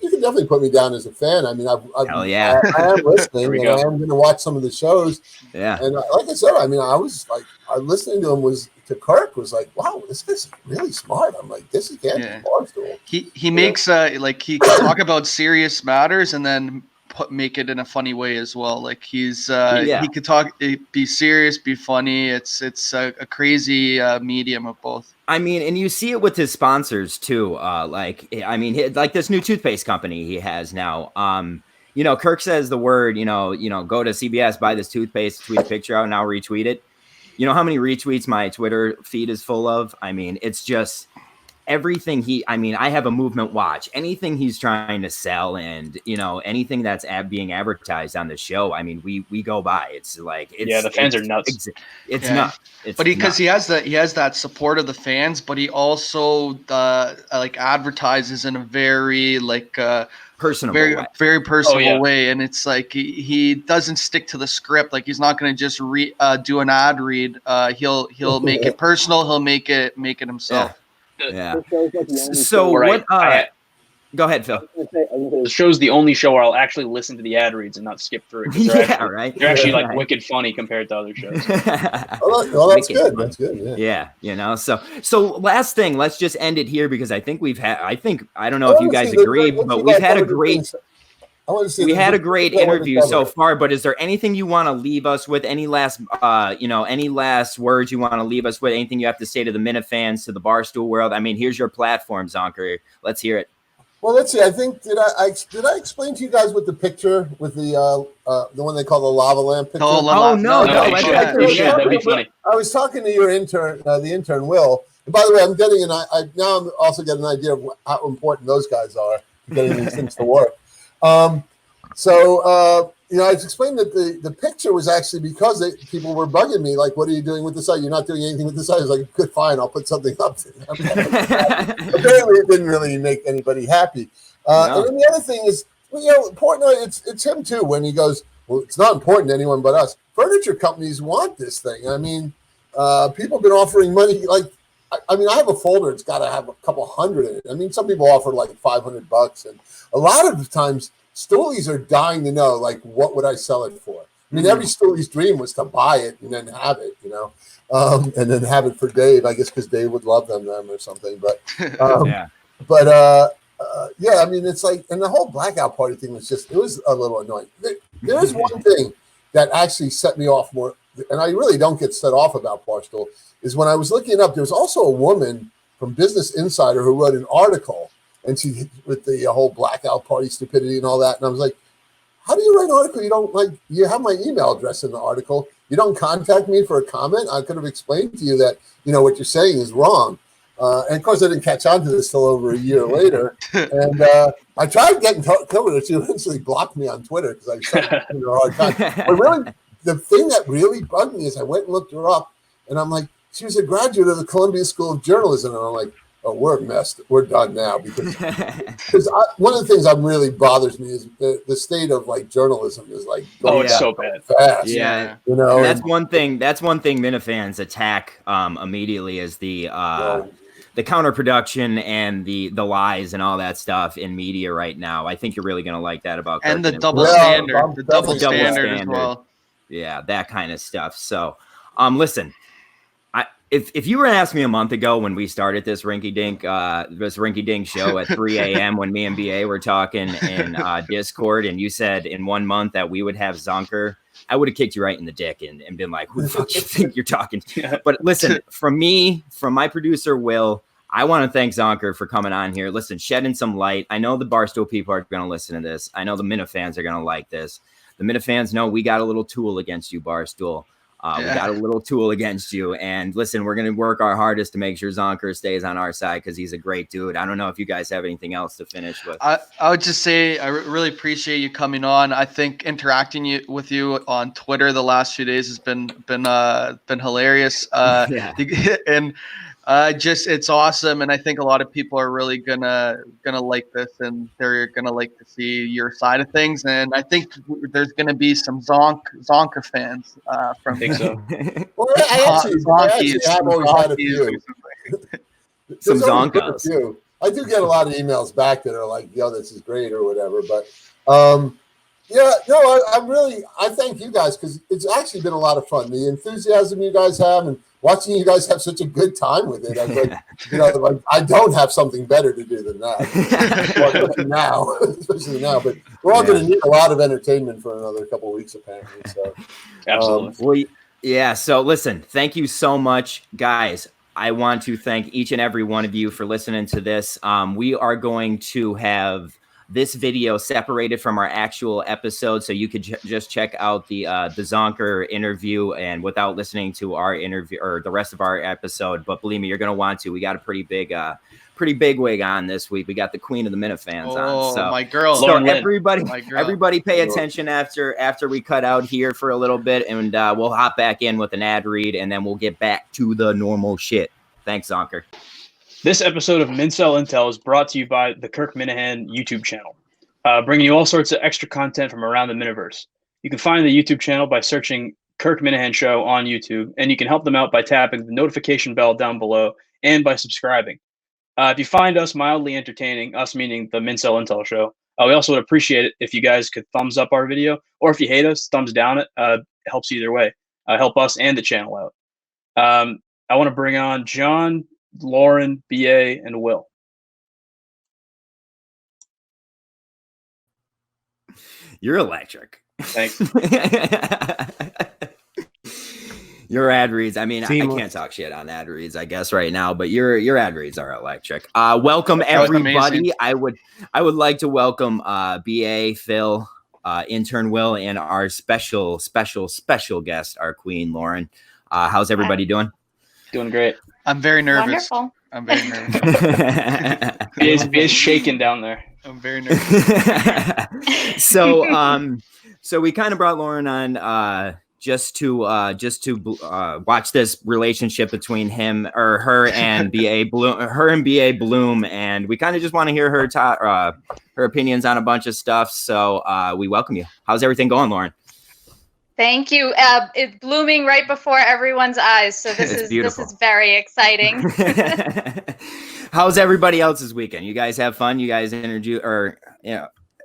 you can definitely put me down as a fan. I mean, I am listening, and I am going to watch some of the shows. Yeah, and like I said, I mean, I was like, listening to him to Kirk was like, wow, this guy's really smart. I'm like, this is Barstool. He makes he can talk about serious matters and then make it in a funny way as well. Like he could talk, be serious, be funny. It's a crazy medium of both. I mean, and you see it with his sponsors too. Like this new toothpaste company he has now. Kirk says the word, go to CBS, buy this toothpaste, tweet a picture out, and I'll retweet it. You know how many retweets my Twitter feed is full of? I mean, it's just everything I have a movement watch. Anything he's trying to sell and, anything that's being advertised on the show, I mean, we go by. It's like the fans are nuts. It's nuts. But because he has that support of the fans, but he also advertises in a very personal very personal way, and it's like he doesn't stick to the script. Like he's not going to just do an ad read. He'll make it personal. He'll make it himself. Yeah. So what? Go ahead, Phil. The show's the only show where I'll actually listen to the ad reads and not skip through it. Right. They're actually like wicked funny compared to other shows. Well, that's good. That's good. Yeah. So last thing, let's just end it here because I think I don't know if you guys agree, but we've had a great. We had a great interview so far, but is there anything you want to leave us with? Any last, any last words you want to leave us with? Anything you have to say to the Minifans, to the Barstool world? I mean, here's your platform, Zonker. Let's hear it. Well, let's see. I think did I explain to you guys with the picture with the one they call the lava lamp picture? No. That'd be funny. I was talking to your intern, the intern Will. And by the way, I'm getting now I'm also getting an idea of how important those guys are getting these things to work. I explained that the picture was actually because people were bugging me, like, what are you doing with the site? You're not doing anything with the site. I was like, good, fine, I'll put something up. Apparently, it didn't really make anybody happy. And then the other thing is, Portnoy, it's him too, when he goes, well, it's not important to anyone but us. Furniture companies want this thing. I mean, people have been offering money, like, I have a folder, it's got to have a couple hundred in it. I mean, some people offer like $500, and a lot of the times, Stoolies are dying to know, like, what would I sell it for? I mean, every Stoolie's dream was to buy it and then have it, and then have it for Dave. I guess because Dave would love them or something. But Yeah. but yeah, I mean, it's like, and the whole blackout party thing was just, it was a little annoying. There is one thing that actually set me off more, and I really don't get set off about Barstool, is when I was looking it up, there was also a woman from Business Insider who wrote an article, and she, with the whole blackout party stupidity and all that, and I was like, how do you write an article? You don't, like, you have my email address in the article. You don't contact me for a comment. I could have explained to you that, you know, what you're saying is wrong. And of course, I didn't catch on to this till over a year later. And I tried getting covered it. She eventually blocked me on Twitter because I started giving her a hard time. But really, the thing that really bugged me is I went and looked her up, and I'm like, she was a graduate of the Columbia School of Journalism. And I'm like, oh, we're messed. We're done now. Because one of the things that really bothers me is the state of, like, journalism is like, it's so bad. Fast. Yeah. You know, and that's one thing Minifans attack immediately is the counterproduction and the lies and all that stuff in media right now. I think you're really going to like that about and the Kirkman. double standard, the double standard as well. Yeah, that kind of stuff. So, listen, if you were to ask me a month ago when we started this rinky dink show at 3 a.m. when me and BA were talking in Discord, and you said in 1 month that we would have Zonker, I would have kicked you right in the dick and been like, who the fuck you think you're talking to? But listen, from my producer, Will, I want to thank Zonker for coming on here. Listen, shedding some light. I know the Barstool people are going to listen to this. I know the Minifans are going to like this. The Minifans know we got a little tool against you, Barstool. We got a little tool against you. And listen, we're going to work our hardest to make sure Zonker stays on our side because he's a great dude. I don't know if you guys have anything else to finish with. I would just say I really appreciate you coming on. I think interacting with you on Twitter the last few days has been hilarious. And it's awesome. And I think a lot of people are really gonna like this, and they're gonna like to see your side of things. And I think there's gonna be some Zonker fans from. I think so. Well, I actually have always had a few. Some There's always been a Zonkers. few. I do get a lot of emails back that are like, yo, this is great or whatever. But yeah, no, I thank you guys because it's actually been a lot of fun. The enthusiasm you guys have and watching you guys have such a good time with it. I was like, you know, like, I don't have something better to do than that. especially now. But we're all going to need a lot of entertainment for another couple of weeks, apparently. So, Absolutely. So listen, thank you so much, guys. I want to thank each and every one of you for listening to this. We are going to have this video separated from our actual episode, so you could just check out the Zonker interview and without listening to our interview or the rest of our episode. But believe me, you're going to want to. We got a pretty big wig on this week. We got the Queen of the Minifans on. So my girl. So everybody pay attention after we cut out here for a little bit, and we'll hop back in with an ad read, and then we'll get back to the normal shit. Thanks, Zonker. This episode of Mincel Intel is brought to you by the Kirk Minahan YouTube channel, bringing you all sorts of extra content from around the Miniverse. You can find the YouTube channel by searching Kirk Minahan Show on YouTube, and you can help them out by tapping the notification bell down below and by subscribing. If you find us mildly entertaining, us meaning the Mincel Intel Show, we also would appreciate it if you guys could thumbs up our video, or if you hate us, thumbs down it. It helps either way. Help us and the channel out. I want to bring on John, Lauren, BA, and Will. You're electric. Thanks. Your ad reads. I mean, I can't talk shit on ad reads, I guess, right now, but your ad reads are electric. Welcome everybody. I would like to welcome BA, Phil, intern Will, and our special guest, our queen, Lauren. How's everybody doing? Doing great. I'm very nervous. Wonderful. I'm very nervous. BA's shaking down there. I'm very nervous. So we kind of brought Lauren on just to watch this relationship between her and BA Bloom, and we kind of just want to hear her opinions on a bunch of stuff. So we welcome you. How's everything going, Lauren? Thank you. It's blooming right before everyone's eyes, so this is very exciting. How's everybody else's weekend? You guys have fun? You guys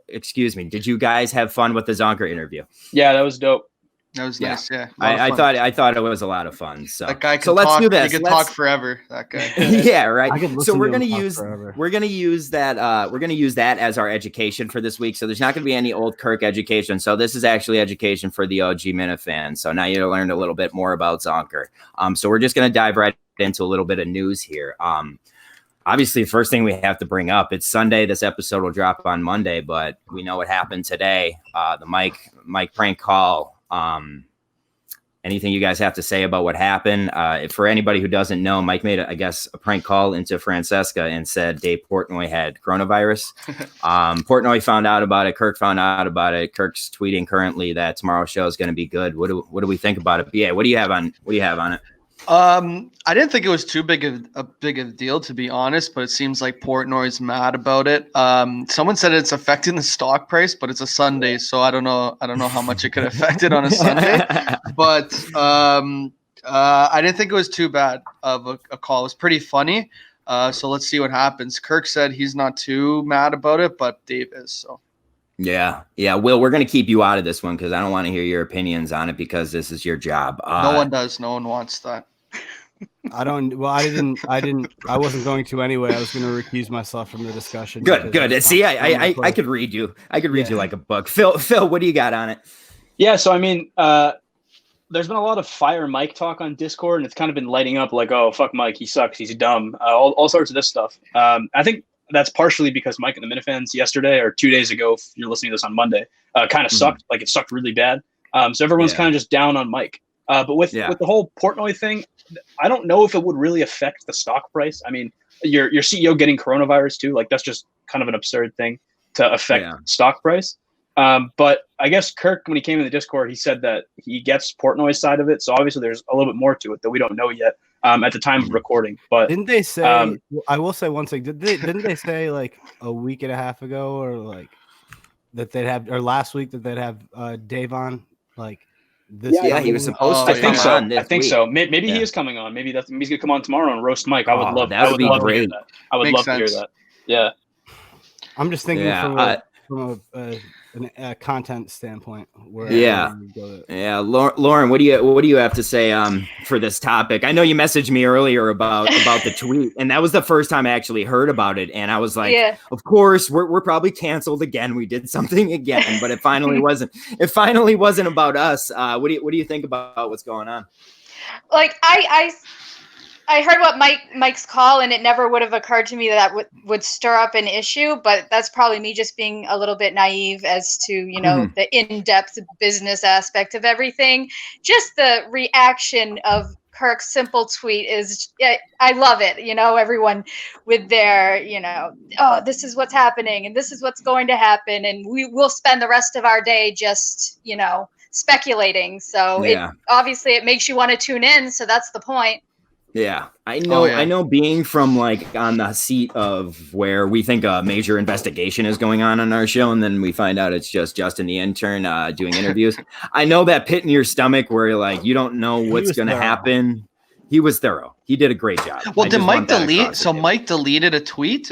excuse me. Did you guys have fun with the Zonker interview? Yeah, that was dope. That was nice. Yeah. I thought it was a lot of fun. So that guy could so let's talk, do this. He could talk forever. That guy. Yeah, right. So we're gonna use that as our education for this week. So there's not gonna be any old Kirk education. So this is actually education for the OG Minute fans. So now you learned a little bit more about Zonker. So we're just gonna dive right into a little bit of news here. Obviously, the first thing we have to bring up, it's Sunday. This episode will drop on Monday, but we know what happened today. The Mike prank call. Anything you guys have to say about what happened? For anybody who doesn't know, Mike made, a prank call into Francesca and said Dave Portnoy had coronavirus. Portnoy found out about it. Kirk found out about it. Kirk's tweeting currently that tomorrow's show is going to be good. What do we think about it? Yeah, what do you have on it? I didn't think it was too big of a deal, to be honest, but it seems like Portnoy's mad about it. Someone said it's affecting the stock price, but it's a Sunday, so I don't know how much it could affect it on a Sunday. But I didn't think it was too bad of a call. It was pretty funny. So let's see what happens. Kirk said he's not too mad about it, but Dave is. So. Yeah. Will, we're going to keep you out of this one because I don't want to hear your opinions on it because this is your job. No one does. No one wants that. I wasn't going to anyway. I was going to recuse myself from the discussion. Good. See, I could read you. I could read you like a book. Phil, what do you got on it? Yeah. So, I mean, there's been a lot of fire Mike talk on Discord, and it's kind of been lighting up like, oh, fuck Mike. He sucks. He's dumb. All sorts of this stuff. I think that's partially because Mike and the Minifans yesterday or 2 days ago, if you're listening to this on Monday, kind of sucked. Like it sucked really bad. So everyone's kind of just down on Mike. But with the whole Portnoy thing, I don't know if it would really affect the stock price. I mean, your CEO getting coronavirus too, like that's just kind of an absurd thing to affect stock price. But I guess Kirk, when he came in the Discord, he said that he gets Portnoy's side of it. So obviously there's a little bit more to it that we don't know yet at the time of recording. But didn't they say, I will say one thing, didn't they say like a week and a half ago or like that they'd have, or last week that they'd have Dave on like this? Yeah, he was supposed to. I think so. Maybe he is coming on. Maybe he's going to come on tomorrow and roast Mike. I would love that. Would be great. I would love to hear that. Yeah. I'm just thinking from a content standpoint. Lauren, what do you have to say for this topic? I know you messaged me earlier about the tweet, and that was the first time I actually heard about it, and I was like, of course, we're probably canceled again. We did something again, but it finally wasn't. It finally wasn't about us. What do you think about what's going on? Like I heard what Mike's call, and it never would have occurred to me that would stir up an issue. But that's probably me just being a little bit naive as to, the in-depth business aspect of everything. Just the reaction of Kirk's simple tweet is, I love it. Everyone with their, oh, this is what's happening and this is what's going to happen. And we will spend the rest of our day just, speculating. So obviously it makes you want to tune in. So that's the point. Yeah, I know. I know. Being from like on the seat of where we think a major investigation is going on our show, and then we find out it's just Justin the intern doing interviews. I know that pit in your stomach where like you don't know what's going to happen. He was thorough. He did a great job. Well, did Mike delete? So Mike deleted a tweet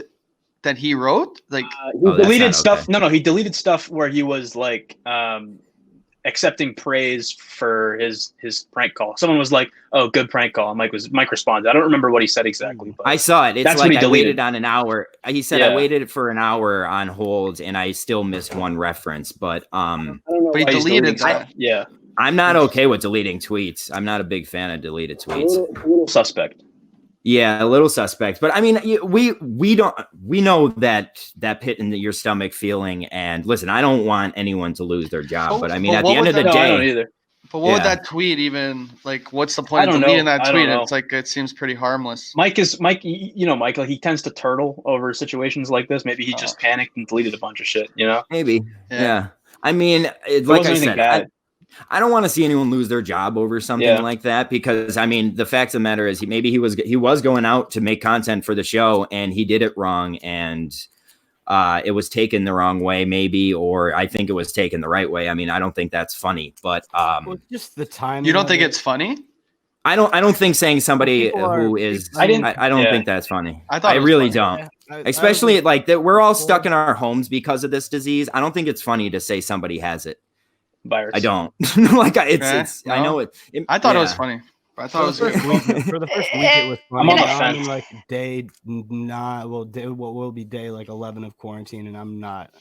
that he wrote. Like he deleted stuff. Okay. No, he deleted stuff where he was like. Accepting praise for his prank call. Someone was like, "Oh, good prank call." And Mike responded. I don't remember what he said exactly, but I saw it. It's that's like I waited on an hour. He said I waited for an hour on hold and I still missed one reference. But but he deleted that. Yeah. I'm not okay with deleting tweets. I'm not a big fan of deleted tweets. A little suspect. Yeah, a little suspect. But I mean, we know that pit in your stomach feeling. And listen, I don't want anyone to lose their job. But I mean, at the end of the day, I don't either. But what would that tweet even like? What's the point of deleting that tweet? It's like it seems pretty harmless. Mike. Mike, like he tends to turtle over situations like this. Maybe he just panicked and deleted a bunch of shit. Maybe. Yeah. I mean, like I said. I don't want to see anyone lose their job over something like that because I mean the fact of the matter is he was going out to make content for the show and he did it wrong and it was taken the wrong way maybe or I think it was taken the right way. I mean I don't think that's funny, but just the time. You don't think it's funny? I don't think saying somebody who is I don't think that's funny. I really don't. Especially like that we're all stuck in our homes because of this disease. I don't think it's funny to say somebody has it. virus. I don't. It's No? I know it. I thought it was yeah. funny. I thought it was For good. the first week, it was I'm funny. on the Now I'm in fence. like what will be day like 11 of quarantine, and I'm not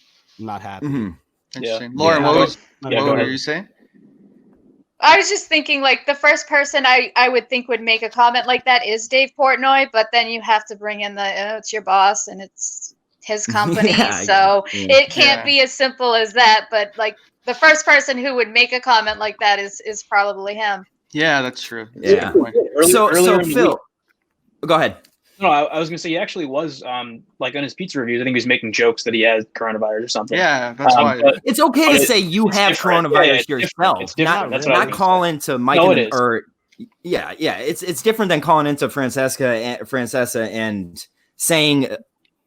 happy. Mhm. Interesting. Yeah. Lauren, Yeah. what Yeah, go were ahead. you saying? I was just thinking, like, the first person I would think would make a comment like that is Dave Portnoy, but then you have to bring in it's your boss and it's his company, Yeah, so yeah. it can't be as simple as that. But like, the first person who would make a comment like that is probably him. Yeah, that's true. That's Yeah. a good point. So Earlier in the Phil, go ahead. No, I was gonna say he actually was like on his pizza reviews. I think he was making jokes that he had coronavirus or something. Yeah, that's why. But It's okay but to say you it's have different. coronavirus Yeah, it's different. yourself, It's different. not That's what I was not gonna call say. into Mike No, and, it is. or yeah. It's different than calling into Francesca and saying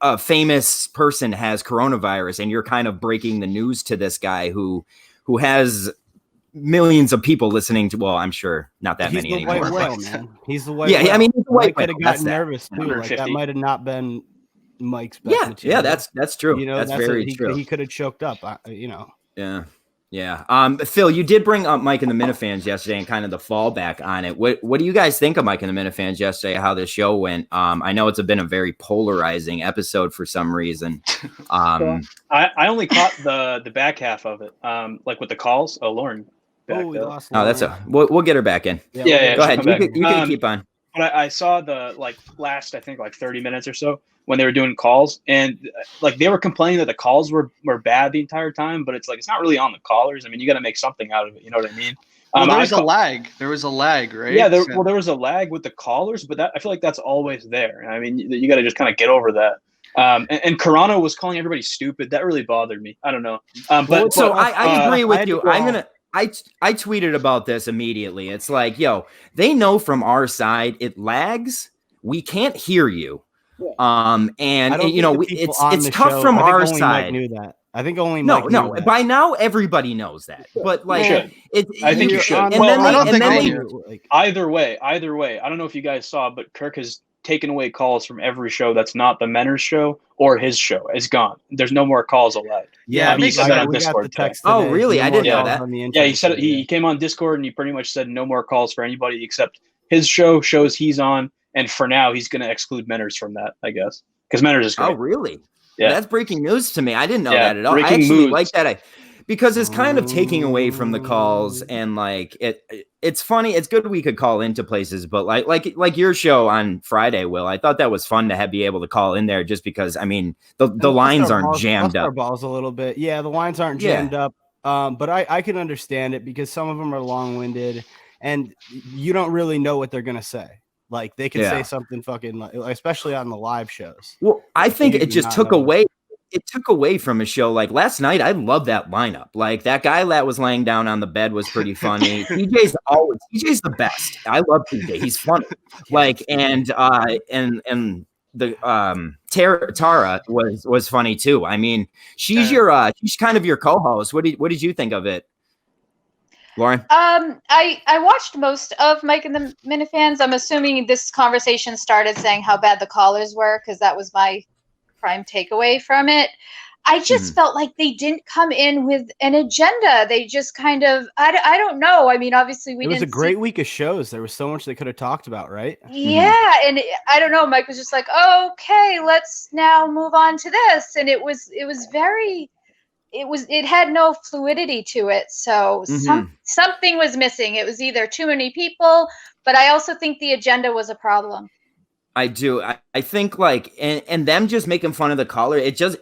a famous person has coronavirus, and you're kind of breaking the news to this guy who has millions of people listening to. Well, I'm sure not that He's many the white anymore. whale, but- man. He's the white Yeah, whale. I mean, he's the white Mike could whale. have That's gotten that. nervous too. Like that 150. might have not been Mike's best Yeah, material. that's true. You know, that's very he, true. He could have choked up. You know. Yeah. Phil, you did bring up Mike and the Minifans yesterday and kind of the fallback on it. What do you guys think of Mike and the Minifans yesterday? How the show went? I know been a very polarizing episode for some reason. I only caught the back half of it. Like with the calls. Oh, Lauren. Oh, we lost. Oh, that's we'll get her back in. Yeah, Go ahead. she'll come You back. can keep on. But I saw the last, I think, 30 minutes or so when they were doing calls, and like they were complaining that the calls were bad the entire time, but it's like it's not really on the callers. I mean, you got to make something out of it. You know what I mean? Well, there was a lag. There was a lag, right? Yeah, there was a lag with the callers, but I feel like that's always there. I mean, you got to just kind of get over that. And Carano was calling everybody stupid. That really bothered me. I don't know. I agree with you. I tweeted about this immediately. It's like, yo, they know from our side it lags. We can't hear you. And you know, it's tough from our side. Mike knew that. I think only no, Mike no. knew that. By now, everybody knows that. But like, I think you should. And Well, I don't think then they they, do. Either way. I don't know if you guys saw, but Kirk has taken away calls from every show that's not the Menners show or his show. It's gone. There's no more calls allowed. Yeah, he said that on we got Discord the today. text Oh, today. really? No I more didn't know calls that. on the Yeah, intro he said today. he came on Discord and he pretty much said no more calls for anybody except his shows he's on, and for now he's going to exclude Menners from that, I guess, because Menners is great. Oh, really? Yeah. That's breaking news to me. I didn't know Yeah, that at all. I breaking actually news. like that. Because it's kind of taking away from the calls, and like it's funny. It's good we could call into places, but like your show on Friday, Will, I thought that was fun to be able to call in there just because I mean the lines aren't jammed Our up. balls a little bit. Yeah, the lines aren't jammed up. But I can understand it because some of them are long-winded, and you don't really know what they're gonna say. Like they could say something fucking, especially on the live shows. Well, I think You it do just not took know. away. It took away from a show like last night. I love that lineup. Like that guy that was laying down on the bed was pretty funny. TJ's the best. I love TJ. He's funny. Like and the Tara was funny too. I mean, she's she's kind of your co-host. What did you think of it, Lauren? I watched most of Mike and the Minifans. I'm assuming this conversation started saying how bad the callers were because that was my prime takeaway from it. I just felt like they didn't come in with an agenda. They just kind of, I don't know. I mean, obviously It was a great week of shows. There was so much they could have talked about, right? Yeah, and I don't know. Mike was just like, okay, let's now move on to this, and it had no fluidity to it. So something was missing. It was either too many people, but I also think the agenda was a problem. I do. I think like, and them just making fun of the caller.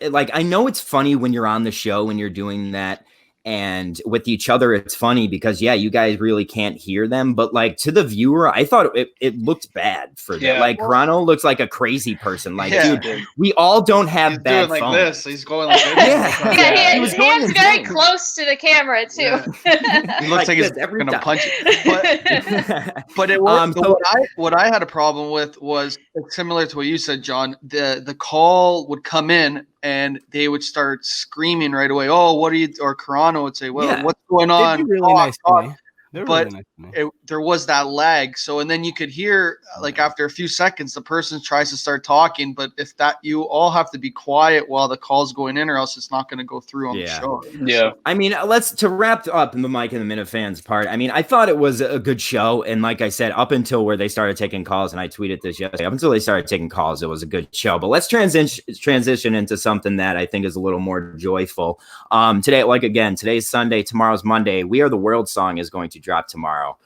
Like, I know it's funny when you're on the show and you're doing that and with each other, it's funny because you guys really can't hear them. But like to the viewer, I thought it looked bad for them. Like Carano looks like a crazy person. Like, dude, we all don't have He's bad doing phones. like this. He's going like this. He was hands very close to the camera too. He looks like he's gonna punch it. But it was what I had a problem with was similar to what you said, John. The call would come in and they would start screaming right away. Oh, what are you? Or Carano would say, "Well, what's going on?" Really nice to me. They're but really nice to me. there was that lag. So, and then you could hear, like, after a few seconds, the person tries to start talking, but if that, you all have to be quiet while the call's going in, or else it's not going to go through on the show. Yeah. I mean, to wrap up the Mike and the Minifans part. I mean, I thought it was a good show, and like I said, up until where they started taking calls, and I tweeted this yesterday. Up until they started taking calls, it was a good show. But let's transition into something that I think is a little more joyful. Today, today's Sunday, tomorrow's Monday. We Are the World song is going to drop tomorrow.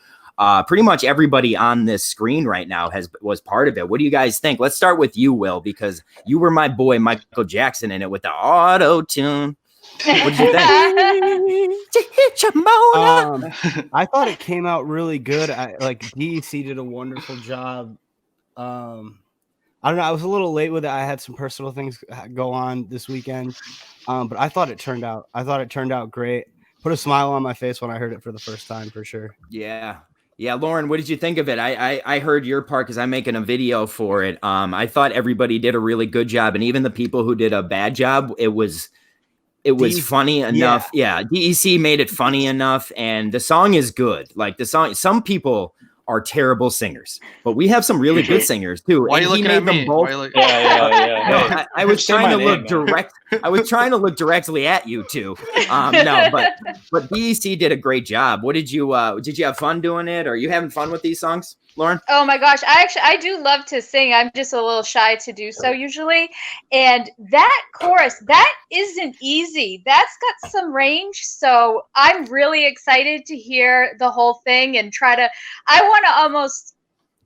Pretty much everybody on this screen right now was part of it. What do you guys think? Let's start with you, Will, because you were my boy Michael Jackson in it with the auto tune. What did you think? I thought it came out really good. DEC did a wonderful job. I don't know. I was a little late with it. I had some personal things go on this weekend, but I thought it turned out great. Put a smile on my face when I heard it for the first time, for sure. Yeah. Lauren, what did you think of it? I heard your part because I'm making a video for it. I thought everybody did a really good job, and even the people who did a bad job, it was funny enough. Yeah, DEC made it funny enough, and the song is good. Like the song, some people are terrible singers, but we have some really good singers too. Why are you looking at me? Both. Yeah. I was trying to look direct. I was trying to look directly at you too. No, but DEC did a great job. What did you have fun doing it? Are you having fun with these songs, Lauren? Oh my gosh, I do love to sing. I'm just a little shy to do so usually. And that chorus, that isn't easy. That's got some range. So I'm really excited to hear the whole thing and I want to almost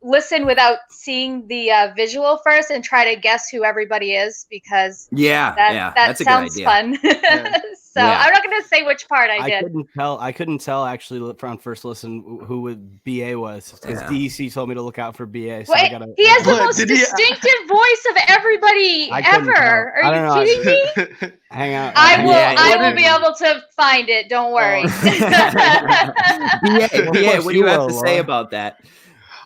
listen without seeing the visual first and try to guess who everybody is, because that sounds fun. So I'm not going to say which part I did. I couldn't tell actually from first listen who BA was, because DEC told me to look out for BA. So he has the most distinctive voice of everybody ever. Are you kidding me? Hang out. I will be able to find it. Don't worry. BA, what do you have to say about that?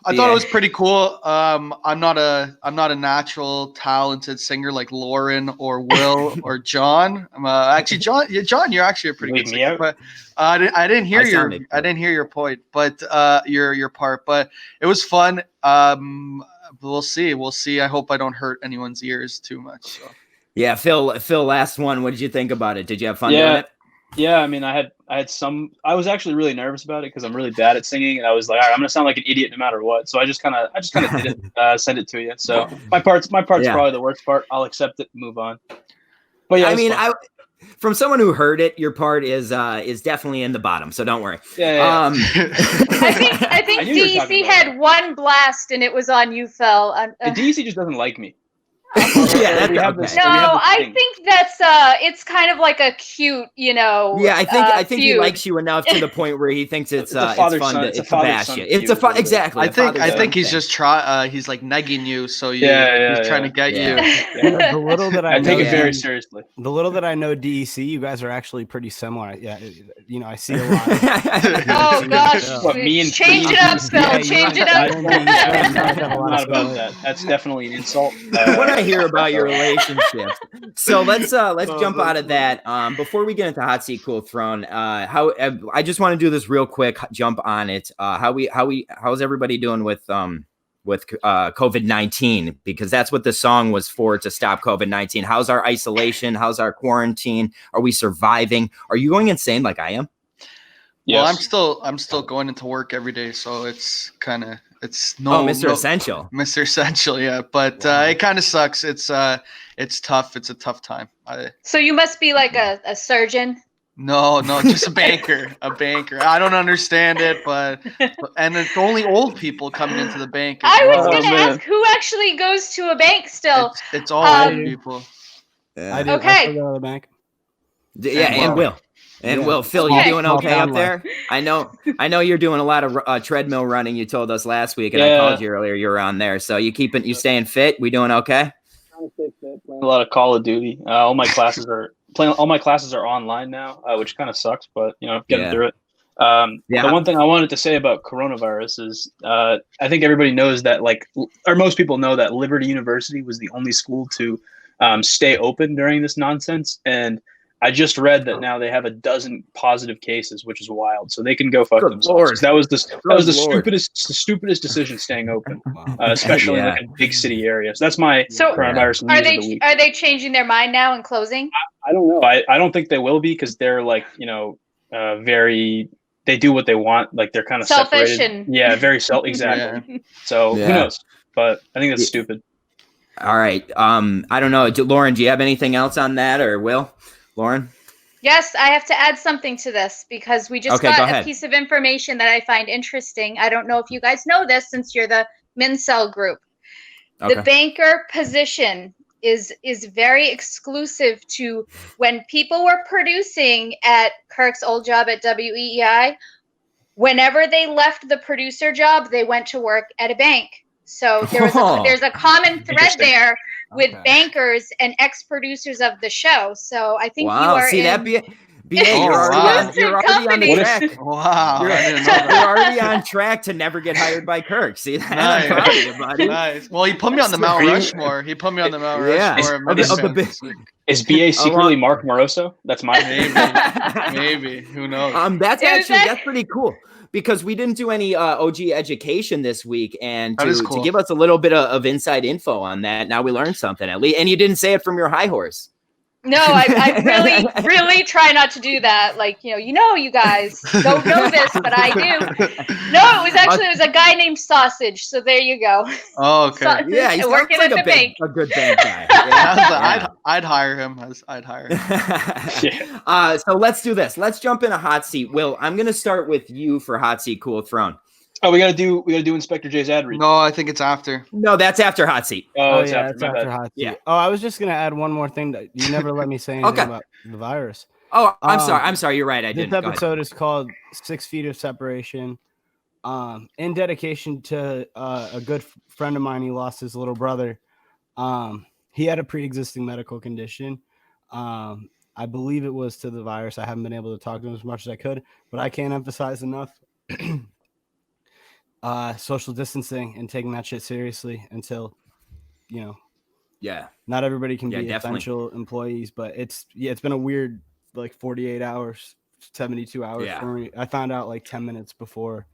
I thought it was pretty cool. I'm not a natural talented singer like Lauren or Will or John. Actually, John, you're actually a pretty good singer. But I didn't hear your point, but your part. But it was fun. We'll see. I hope I don't hurt anyone's ears too much. So. Yeah, Phil. Last one. What did you think about it? Did you have fun doing it? Yeah, I mean, I was actually really nervous about it because I'm really bad at singing, and I was like, all right, I'm gonna sound like an idiot no matter what. So I just kind of did it, send it to you. So my part's probably the worst part. I'll accept it, move on. But yeah, I mean, from someone who heard it, your part is definitely in the bottom. So don't worry. I think DEC had one blast, and it was on you, Phil. DEC just doesn't like me. I think that's it's kind of like a cute, I think he likes you enough to the point where he thinks it's fun to bash you. It's exactly. I think he's just he's like negging you, so he's trying to get you. The little that I take it very seriously. The little that I know DEC, you guys are actually pretty similar. Yeah, I see a lot. Oh gosh, change it up, Phil. Change it up. Not about that. That's definitely an insult. What I hear about your relationships. So let's jump out of that. Before we get into Hot Seat Cool Throne, I just want to do this real quick jump on it. How's everybody doing with COVID-19? Because that's what the song was for, to stop COVID-19. How's our isolation? How's our quarantine? Are we surviving? Are you going insane like I am? Yes. Well, I'm still going into work every day, so it's kind of Mr. Essential. Mr. Essential, yeah. But it kind of sucks. It's tough. It's a tough time. So you must be like a surgeon. No, just a banker. I don't understand it, and it's only old people coming into the bank. I was going to ask who actually goes to a bank still. It's all old people. Yeah. I okay. Go to the bank. Yeah, and Will. And Will, Phil, you doing okay up there? I know you're doing a lot of treadmill running. You told us last week, and I called you earlier. You're on there, so you staying fit? We doing okay? Playing a lot of Call of Duty. All my classes are online now, which kind of sucks, but getting through it. The one thing I wanted to say about coronavirus is I think everybody knows that, or most people know that Liberty University was the only school to stay open during this nonsense, and I just read that now they have a dozen positive cases, which is wild. So they can go fuck Good themselves. Lord. That was the Lord. stupidest decision staying open, especially in like a big city area. So that's my So coronavirus are news of the week. they changing their mind now and closing? I don't know. I don't think they will be because they're like very. They do what they want. Like they're kind of Selfish separated. and Yeah, very exactly. So who knows? But I think that's stupid. All right. I don't know. Lauren, do you have anything else on that, or Will? Lauren? Yes, I have to add something to this because we just go got a ahead. piece of information that I find interesting. I don't know if you guys know this since you're the Mincel group. Okay. The banker position is very exclusive to when people were producing at Kirk's old job at WEEI. Whenever they left the producer job, they went to work at a bank. So there's a common thread there with bankers and ex-producers of the show. So I think you are you're already on the track. Wow. You're already on track to never get hired by Kirk. See that? Nice. I'm proud of you, buddy. Nice. Well, he put me on the Mount Rushmore. Yeah. Is BA secretly Mark Moroso? That's my maybe. Who knows? That's pretty cool. Because we didn't do any OG education this week, and to give us a little bit of inside info on that, now we learned something at least. And you didn't say it from your high horse. No, I really try not to do that. Like, you guys don't know this, but I do. No, it was a guy named Sausage. So there you go. Oh, okay. Yeah, he's working like at the bank. a good bank guy. Yeah. I'd hire him. I'd hire him. So let's do this. Let's jump in a hot seat. Will, I'm going to start with you for hot seat, Cool Throne. Oh, we gotta do Inspector J's ad read. No, I think it's after. No, that's after hot seat. Oh, it's after hot seat. Yeah. Oh, I was just gonna add one more thing that you never let me say anything about the virus. Oh, I'm sorry. I'm sorry. You're right. I didn't. This episode is called 6 Feet of Separation. In dedication to a good friend of mine, he lost his little brother. He had a pre-existing medical condition. I believe it was to the virus. I haven't been able to talk to him as much as I could, but I can't emphasize enough social distancing and taking that shit seriously until, not everybody can be essential employees, but it's been a weird 48 hours, 72 hours for me. I found out 10 minutes before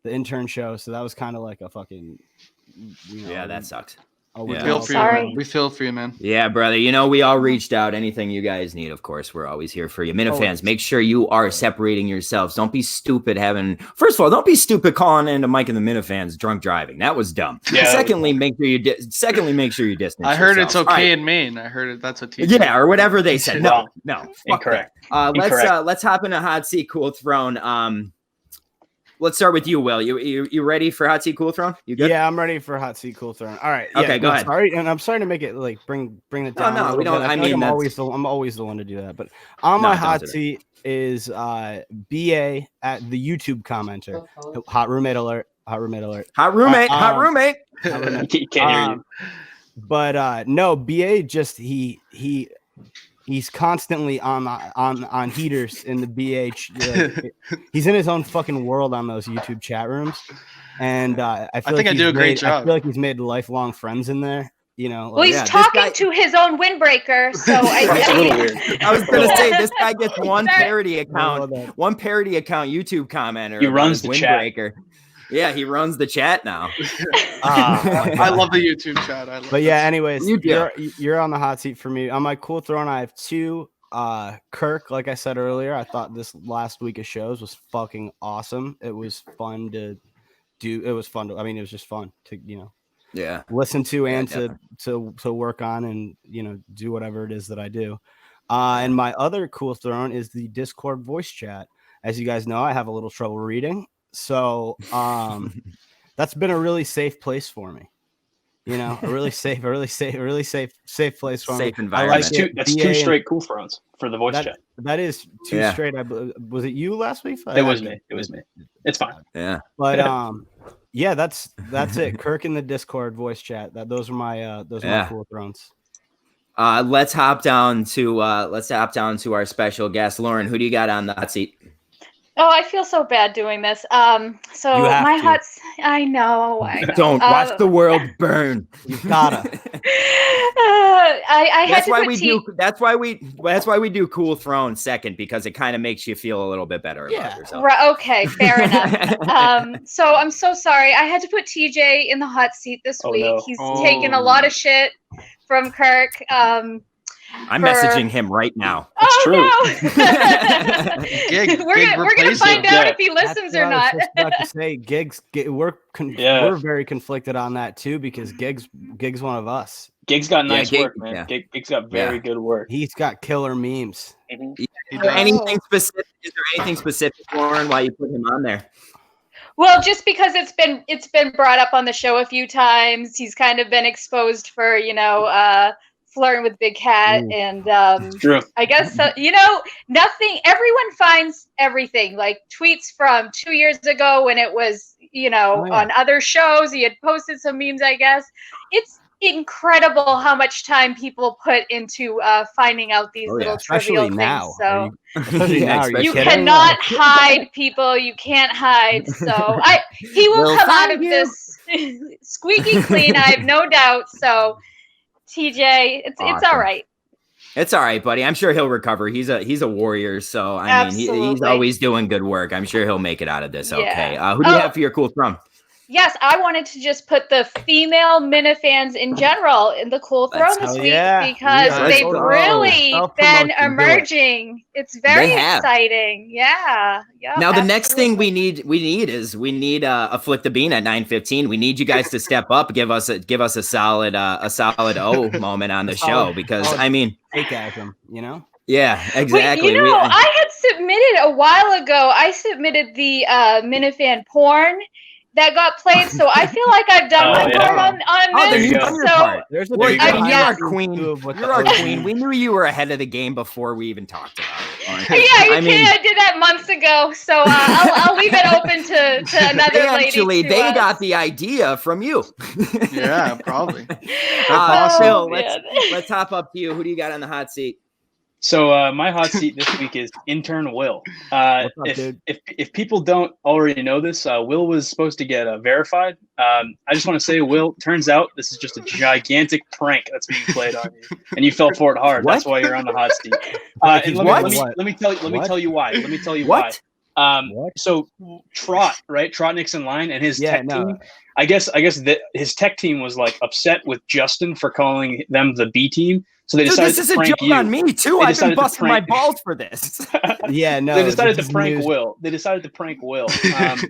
the intern show, so that was kind of like a fucking that sucks. We feel for you, man. Yeah, brother. We all reached out. Anything you guys need, of course, we're always here for you. Minifans, make sure you are separating yourselves. Don't be stupid first of all, don't be stupid calling into Mike and the Minifans drunk driving. That was dumb. Yeah, secondly, make sure you distance I heard yourself. it's okay in Maine. I heard that's what teacher. Yeah, or whatever they said. No, incorrect. Let's hop into hot seat, Cool Throne. Let's start with you, Will. You ready for hot seat, Cool Throne? You good? Yeah, I'm ready for hot seat, Cool Throne. All right. Okay, go ahead. Sorry, and I'm sorry to make it bring it down. No, we don't. I'm always the one to do that. But on my hot seat is BA at the YouTube commenter. Hot roommate alert. Hot roommate alert. Hot roommate. Hot roommate. Can't hear you. But no, BA just he's constantly on heaters in the BH. He's in his own fucking world on those YouTube chat rooms, and I think I do a great job. I feel like he's made lifelong friends in there. Well, he's talking to his own windbreaker, so it's a little weird. I was gonna say this guy gets one parody account YouTube commenter. He runs the windbreaker. Chat. Yeah, he runs the chat now. I love the YouTube chat. Anyways, you're on the hot seat for me. On my Cool Throne, I have two. Kirk, like I said earlier, I thought this last week of shows was fucking awesome. It was fun to do. It was fun to. I mean, it was just fun to listen to and to work on and do whatever it is that I do. And my other Cool Throne is the Discord voice chat. As you guys know, I have a little trouble reading. So that's been a really safe place for me. A really safe place for me. Safe environment. That's two straight Cool Thrones for the voice chat. That is two straight. Was it you last week? It was me. It's fine. Yeah. But that's it. Kirk in the Discord voice chat. Those are my Cool Thrones. Let's hop down to our special guest, Lauren. Who do you got on the hot seat? Oh, I feel so bad doing this. So my hot. I know. Don't watch the world burn. You gotta. I had That's to why put we do. That's why we do Cool Throne second, because it kind of makes you feel a little bit better about yourself. Right, okay, fair enough. So I'm so sorry. I had to put TJ in the hot seat this week. no. He's taken a lot of shit from Kirk. I'm messaging him right now. Oh true. no! Gig we're gonna replace find him. out Yeah. if he listens or I was not. just about to say, we're very conflicted on that too, because Gig's one of us. Gig's got nice Gig- work, man. yeah. Gig's got very good work. He's got killer memes. Mhm. Is there anything specific, Lauren, why you put him on there? Well, just because it's been brought up on the show a few times. He's kind of been exposed for flirting with Big Cat, and True. I guess nothing. Everyone finds everything, like tweets from 2 years ago when it was on other shows. He had posted some memes. I guess it's incredible how much time people put into finding out these little trivial especially now. things. So. Especially now, are You kidding? cannot hide, people. You can't hide. So he will come out of this squeaky clean. I have no doubt. So TJ, it's all right. It's all right, buddy. I'm sure he'll recover. He's a warrior, so I mean, he's Absolutely. always doing good work. I'm sure he'll make it out of this. Yeah. Okay. Who do you have for your Cool Throne? Yes, I wanted to just put the female Minifans in general in the Cool Throne Let's this hell week yeah. because Yeah, they've let's go. really Self-promotion, been do it. emerging. It's very They have. exciting. Yeah. Now the next thing we need a Flick the Bean at 9:15. We need you guys to step up, give us a solid O moment on the show, because I mean, fake at him, yeah, exactly. Wait, I had submitted a while ago. I submitted the Minifan porn that got played, so I feel like I've done my part on there this. you go. So There's a Well, big I mean, you're our difference queen. of what You're the our OG queen. We knew you were ahead of the game before we even talked about it. yeah, I mean, I did that months ago. So I'll leave it open to another lady. they got the idea from you. Yeah, probably. Phil, man. let's hop up to you. Who do you got on the hot seat? So my hot seat this week is intern Will. What's up, dude? If people don't already know this, Will was supposed to get verified. I just want to say, Will, turns out this is just a gigantic prank that's being played on you, and you fell for it hard. That's why you're on the hot seat. And let me tell you why. Let me tell you why. So Trot Nixon line and his tech team. I guess that his tech team was like upset with Justin for calling them the B team. So they decided this to is a prank joke you. on me too. I've been busting my balls for this. Yeah, no. They decided this to is prank news. Will. They decided to prank Will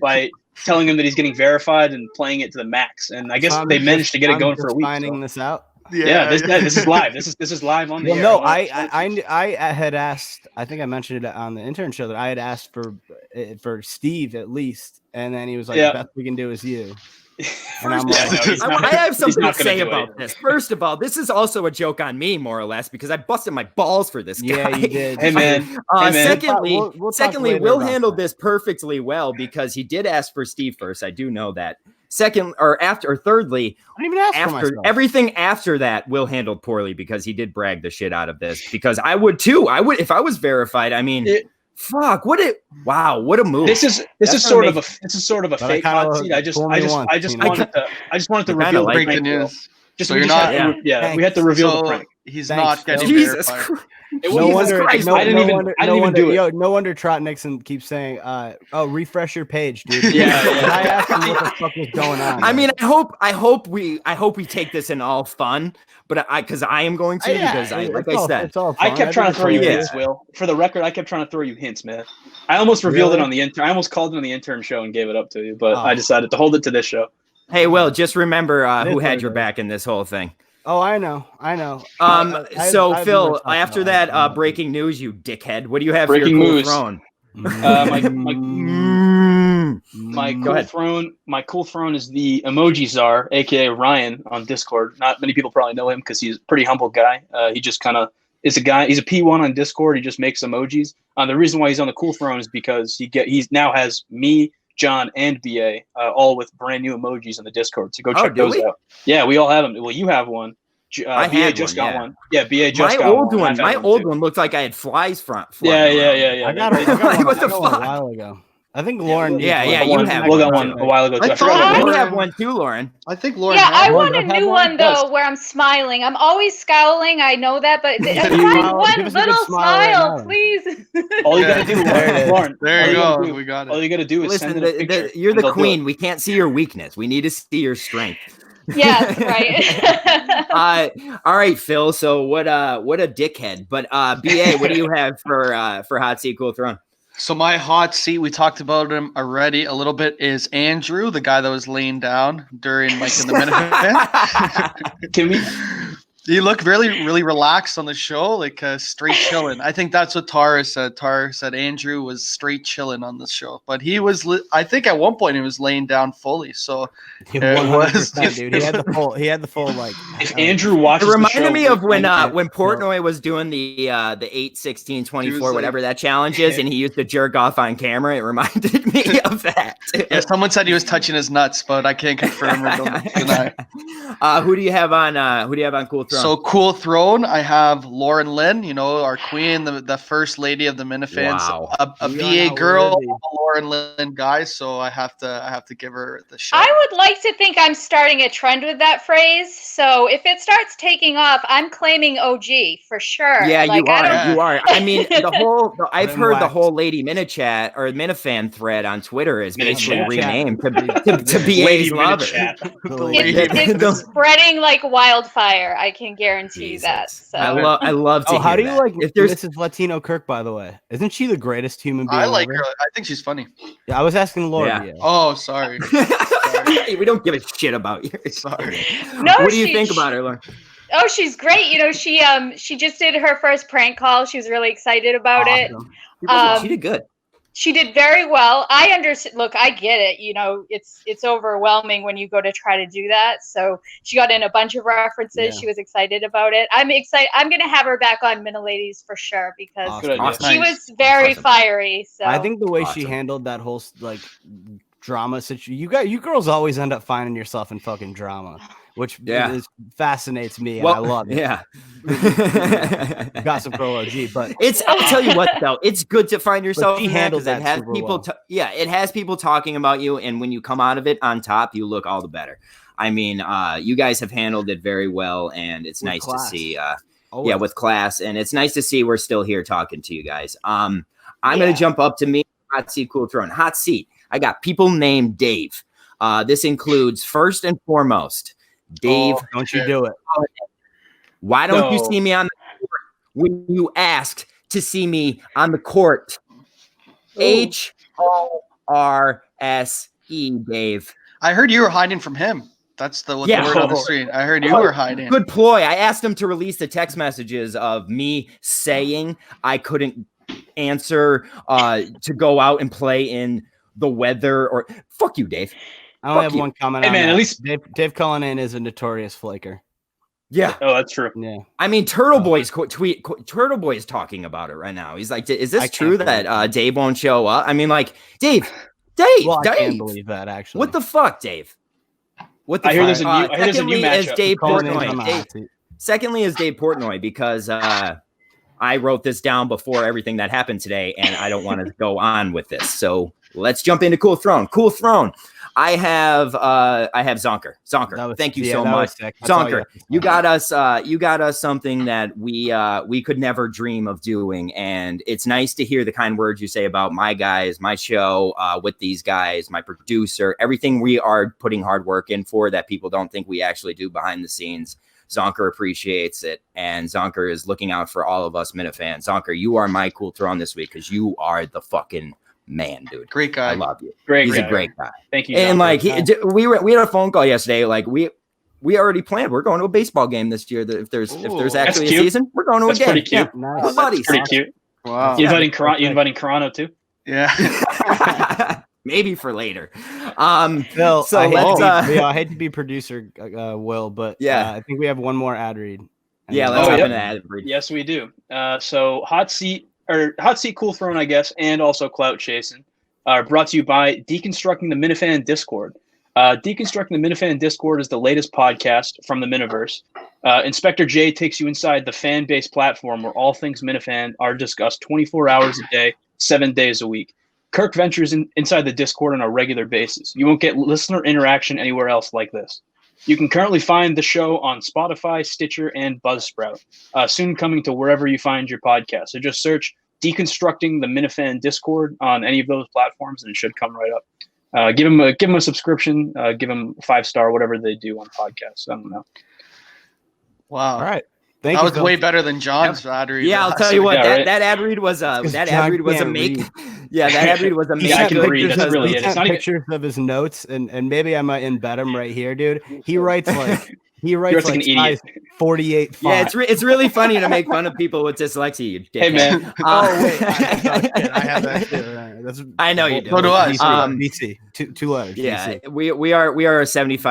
by telling him that he's getting verified and playing it to the max. And I guess they managed to get it going for a week. Finding this out. Yeah, this is live. This is live on the air. No, I had asked. I think I mentioned it on the intern show that I had asked for Steve at least, and then he was like, "The best we can do is you." And I'm like, I have something to say about this. First of all, this is also a joke on me, more or less, because I busted my balls for this guy. Yeah, you did. Hey man. Secondly, We'll talk later Will about handled that. this perfectly well because he did ask for Steve first. I do know that. Thirdly, I didn't even ask for myself. everything after that, Will handled poorly because he did brag the shit out of this. Because I would too. I would if I was verified. I mean, fuck! What a move! This is sort of a fake hot seat. I just wanted to reveal like Break the Will. news. Just So we you're just not- had to, we had to reveal the prank. He's Thanks, not getting Phil. Jesus verified. Christ. No wonder, Christ, no, I didn't no even- wonder, I no didn't even wonder, do it. yo, no wonder Trot Nixon keeps saying, "Oh, refresh your page, dude." Yeah. And I asked him what the fuck was going on. I mean, I hope we take this in all fun, but because I am going to because I said it's all I fun. kept trying to throw you Yeah. hints, Will. For the record, I kept trying to throw you hints, man. I almost revealed it on the intern. I almost called it on the intern show and gave it up to you, but I decided to hold it to this show. Hey, Will, just remember who had your back in this whole thing. Oh, I know. So I've Phil, never talked after about that, it. breaking news, you dickhead. What do you have Breaking for your news. cool throne? My Go cool ahead. throne. My cool throne is the emoji czar, aka Ryan on Discord. Not many people probably know him because he's a pretty humble guy. He just kind of is a guy. He's a P1 on Discord. He just makes emojis. The reason why he's on the cool throne is because he now has me, John, and BA all with brand new emojis in the Discord. So go check those out. Yeah, we all have them. Well, you have one. I BA had just one, got yeah. one. Yeah, BA just My got old one. I've had My one old too. one looked like I had flies flying Yeah. around. I got one, What I the got one a fuck? while ago. I think Lauren. Yeah, needs yeah, one. you Lauren, have Will got one. one a while ago too. I I forgot thought what it You was. have one too, Lauren. I think Lauren. Yeah, I had want a Lauren have new one? one though, where I'm smiling. I'm always scowling. I know that, but Smile. find Give one us a good little smile right smile, now. please. All you Yeah. gotta do, There it is. Lauren. There all you gotta go. do- We got All it. you gotta do is Listen, send in a picture. you're and the they'll do queen. it. We can't see your weakness. We need to see your strength. Yes, right. All right, Phil. So what a dickhead. But BA, what do you have for Hot Seat Cool Throne? So my hot seat, we talked about him already a little bit, is Andrew, the guy that was laying down during like in the minute. Can we? He looked really, really relaxed on the show, like straight chilling. I think that's what Tara said. Tara said Andrew was straight chilling on the show, but he was. I think at one point he was laying down fully. So it was, 100%, dude. He had the full like. If Andrew watches, It the reminded show, me of when I can't- Portnoy was doing the 8, 16, 24, like- whatever that challenge is, and he used to jerk off on camera. It reminded me of that. yeah, someone said he was touching his nuts, but I can't confirm or deny. Who do you have on Cool Throne? So Cool Throne, I have Lauren Lynn, you know, our queen, the first lady of the Minifans, Wow. a We are VA not girl, worthy. a Lauren Lynn guy. So I have to give her the show. I would like to think I'm starting a trend with that phrase. So if it starts taking off, I'm claiming OG for sure. Yeah, Like, you I are. don't- You are. I mean, I've Rim heard the wax. whole Lady Minichat or Minifan thread on Twitter is basically Minichat. renamed to Lady BA's lover. Minute Chat. It's spreading like wildfire. I can guarantee that. Jesus. So. I love to Oh, how hear do you that. like If there's Mrs. Latino Kirk? By the way, isn't she the greatest human being? I like ever? her. I think she's funny. Yeah, I was asking Laura. Yeah. Yeah. Oh, sorry. we don't give a shit about you. Sorry. No, What do you she- think about her, Lauren? Oh, she's great. You know, she just did her first prank call. She was really excited about it. She did good. She did very well. I understand. Look, I get it. You know, it's overwhelming when you go to try to do that. So she got in a bunch of references. Yeah. She was excited about it. I'm excited. I'm gonna have her back on Miniladies for sure because Awesome. Good idea. she Nice. was very Awesome. fiery. So I think the way she Awesome. handled that whole like drama situation, you girls always end up finding yourself in fucking drama, which fascinates me and I love it. Yeah. Gossip Girl OG, but I'll tell you what though, it's good to find yourself she in that handles 'cause it that has super people well. it has people talking about you, and when you come out of it on top, you look all the better. I mean, you guys have handled it very well, and it's With nice class. to see always. with class, and it's nice to see we're still here talking to you guys. I'm gonna jump up to me. Hot Seat Cool Throne. Hot Seat. I got people named Dave. This includes first and foremost Dave. Don't you do it. Why don't you No. see me on the court when you asked to see me on the court? HORSE, Dave. I heard you were hiding from him. That's the word on the street. I heard you were hiding. Good ploy. I asked him to release the text messages of me saying I couldn't answer to go out and play in the weather or fuck you, Dave. I only Fuck have you. one comment Hey, on man, that. at least- Dave Cullinan is a notorious flaker. Yeah. Oh, that's true. Yeah. I mean, Turtle Boy's Turtle Boy is talking about it right now. He's like, is this I true can't that Dave won't show up? I mean, like, Dave, Well, I can't Dave. believe that actually. What the fuck, Dave? What the I hear fuck? there's a new- I hear there's a new secondly is matchup. Dave Cullinan on Portnoy. the Dave, hot seat. secondly is Dave Portnoy because I wrote this down before everything that happened today, and I don't want to go on with this. So let's jump into Cool Throne. Cool Throne. I have Zonker. That was- Thank you yeah, so that much. was sick. That's all you Zonker, have to say. you got us something that we could never dream of doing, and it's nice to hear the kind words you say about my guys, my show, with these guys, my producer, everything we are putting hard work in for that people don't think we actually do behind the scenes. Zonker appreciates it, and Zonker is looking out for all of us Minifans. Zonker, you are my Cool Throne this week because you are the fucking man, dude. Great guy. I love you. Great. He's guy. a great guy. Thank you. And John, like for that. we had a phone call yesterday. Like we already planned. We're going to a baseball game this year. If there's That's actually a cute. season, we're going to That's a game. pretty cute. Yeah. Nice. We're buddies. pretty cute. Wow. You inviting Carano too? Yeah. Maybe for later. Phil, So I hate, let's, to be, I hate to be producer, Will, but Yeah. I think we have one more ad read. Yeah, And let's Oh, hop yep. into that. Reed. Yes, we do. So hot seat, Cool Throne, I guess, and also Clout Chasing are brought to you by Deconstructing the Minifan Discord. Deconstructing the Minifan Discord is the latest podcast from the Miniverse. Inspector J takes you inside the fan-based platform where all things Minifan are discussed 24 hours a day, 7 days a week. Kirk ventures inside the Discord on a regular basis. You won't get listener interaction anywhere else like this. You can currently find the show on Spotify, Stitcher, and Buzzsprout. Soon coming to wherever you find your podcast. So just search Deconstructing the Minifan Discord on any of those platforms, and it should come right up. Give them a subscription. Give them 5-star, whatever they do on podcasts. I don't know. Wow. All right. That was way better than John's ad read. Yeah, I'll tell you what. That ad read was a make. Yeah, that ad read was a make. I can read. That's really it. It's not even pictures of his notes, and maybe I might embed him right here, dude. He writes like like an idiot. 48 font. Yeah, it's really funny to make fun of people with dyslexia. You hey man. Oh wait, I have that too. I know you do. So do I. BC. Two letters. Yeah, BC. we are a 75%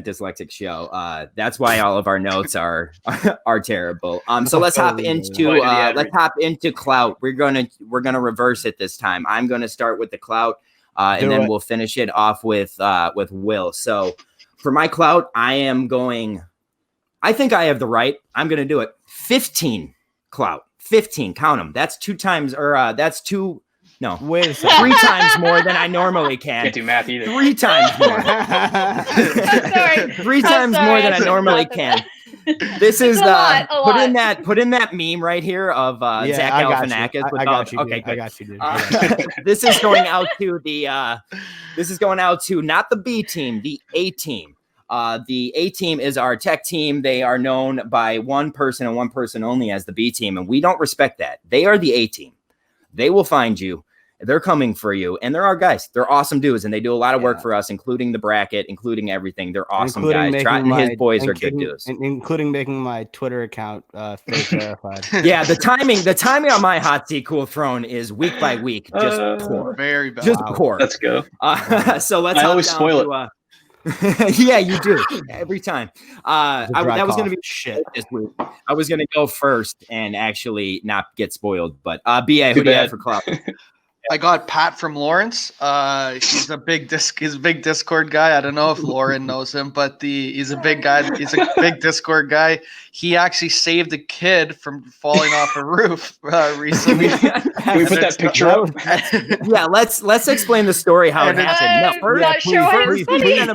dyslexic show. That's why all of our notes are terrible. So let's hop into clout. We're gonna reverse it this time. I'm gonna start with the clout, and then we'll finish it off with Will. So for my clout, I think I have the right. I'm gonna do it. 15 clout. 15. Count them. That's 2 times, or that's 2. No, wait a second. 3 times more than I normally can. Can't do math either. 3 times more. Sorry. 3 times more than I normally can. This is put in that meme right here of Zach Galifianakis. I got you. Okay, I got you, dude. This is going out to not the B team, the A team. The A team is our tech team. They are known by one person and one person only as the B team, and we don't respect that. They are the A team. They will find you. They're coming for you, and they're our guys. They're awesome dudes, and they do a lot of work for us, including the bracket, including everything. They're awesome guys. His boys are good dudes, including making my Twitter account fake verified. Yeah, the timing on my hot seat cool throne is week by week, just poor, very bad. just poor. Let's go. So let's. I always spoil it. Yeah, you do every time. That was going to be shit this week. I was going to go first and actually not get spoiled, but BA, who do you have for clout? I got Pat from Lawrence. He's a big Discord guy. I don't know if Lauren knows him, but he's a big guy. He's a big Discord guy. He actually saved a kid from falling off a roof recently. Can we put that picture up? Yeah, let's explain the story how it happened.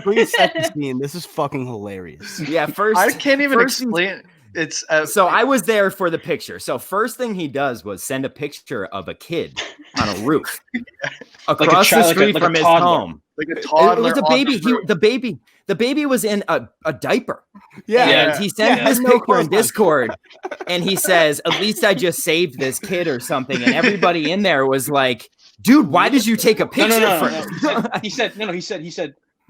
Please set the scene. This is fucking hilarious. Yeah, first I can't even explain. It's so I was there for the picture. So first thing he does was send a picture of a kid on a roof across the street from his home. Like a toddler. It was a baby. The baby was in a diaper. Yeah. And he sent this picture in Discord, and he says, "At least I just saved this kid or something." And everybody in there was like, "Dude, why did you take a picture?" No. He said.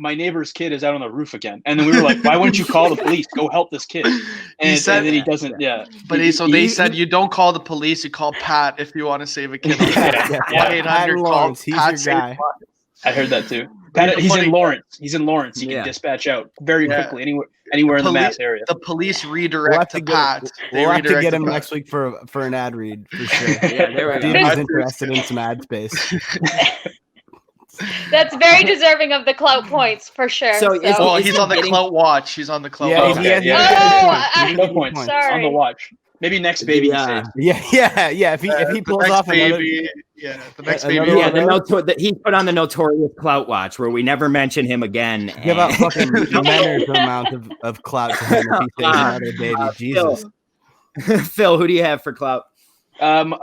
My neighbor's kid is out on the roof again. And then we were like, why wouldn't you call the police? Go help this kid. And then he doesn't, yeah. But they said you don't call the police, you call Pat if you want to save a kid. Pat Lawrence, he's your guy. I heard that too. Pat, he's in Lawrence. He can dispatch out very quickly anywhere in the Mass area. The police redirect to Pat. We'll have to get him next week for an ad read for sure. He's interested in some ad space. That's very deserving of the clout points for sure. He's on the clout watch. He's on the clout watch. No points. Sorry. On the watch. Maybe next baby. Yeah. If he pulls off baby, the next baby. He put on the notorious clout watch where we never mention him again. Give out fucking tremendous amount of clout to him if he saves another baby. Jesus. Phil, who do you have for clout?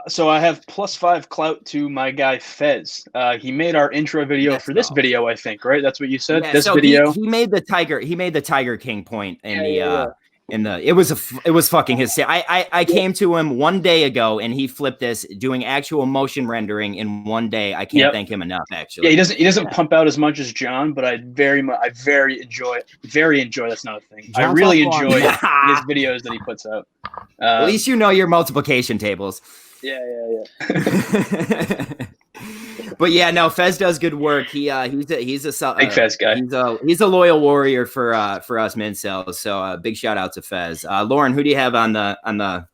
So I have +5 clout to my guy Fez. He made our intro video for this video, I think, right? That's what you said. Yeah, this video. He made the Tiger King point in it was fucking his. I came to him one day ago and he flipped this doing actual motion rendering in one day. I can't thank him enough. Actually, yeah, he doesn't pump out as much as John, but I very enjoy. That's not a thing. I really enjoy his videos that he puts out. At least you know your multiplication tables. Yeah. But yeah, no, Fez does good work. He's a big Fez guy. He's a loyal warrior for us Mincels. So big shout out to Fez. Lauren, who do you have on the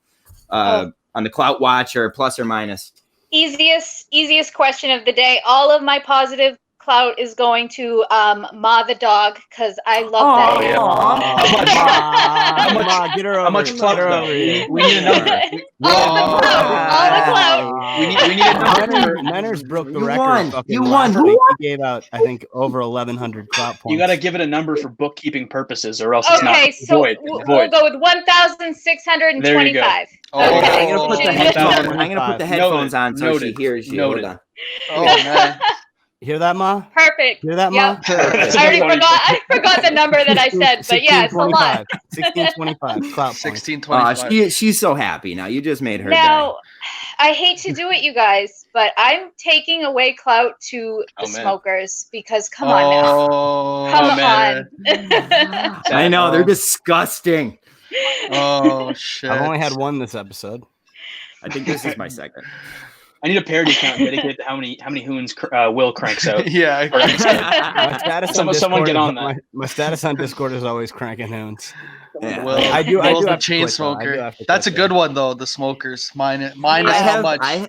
clout watch or plus or minus? Easiest question of the day. All of my positive clout is going to Ma the dog because I love that. yeah. Ma, get her over. How much clout Get her though? over here. We need a number. All the clout. We need a number. Manners broke the You record. won. fucking You last won. week. He gave out, I think, over 1,100 clout points. You got to give it a number for bookkeeping purposes, or else it's not. Okay, It's so void. It's we'll void. go with 1,625. Oh, Okay. I'm gonna put the headphones on so Noted. she hears you. Noted. Hold on. Oh man. Hear that, Ma? Perfect. Hear that, Ma? Yep. I forgot the number that I said, but yeah, it's a lot. 1625 clout points. 1625. She's so happy now. You just made her day. Now, I hate to do it, you guys, but I'm taking away clout to the man. smokers because come on now. Come man. on. I know they're disgusting. Oh shit. I've only had one this episode. I think this is my second. I need a parody account dedicated to how many hoons Will cranks out. Yeah. Or episode. My status on Someone Discord get on is- that. My status on Discord is always cranking hoons. Yeah. Will, I do Will's the have to chain quit, though. I do smoker. have to That's a quit, good though. one though. The smokers. Mine is how much.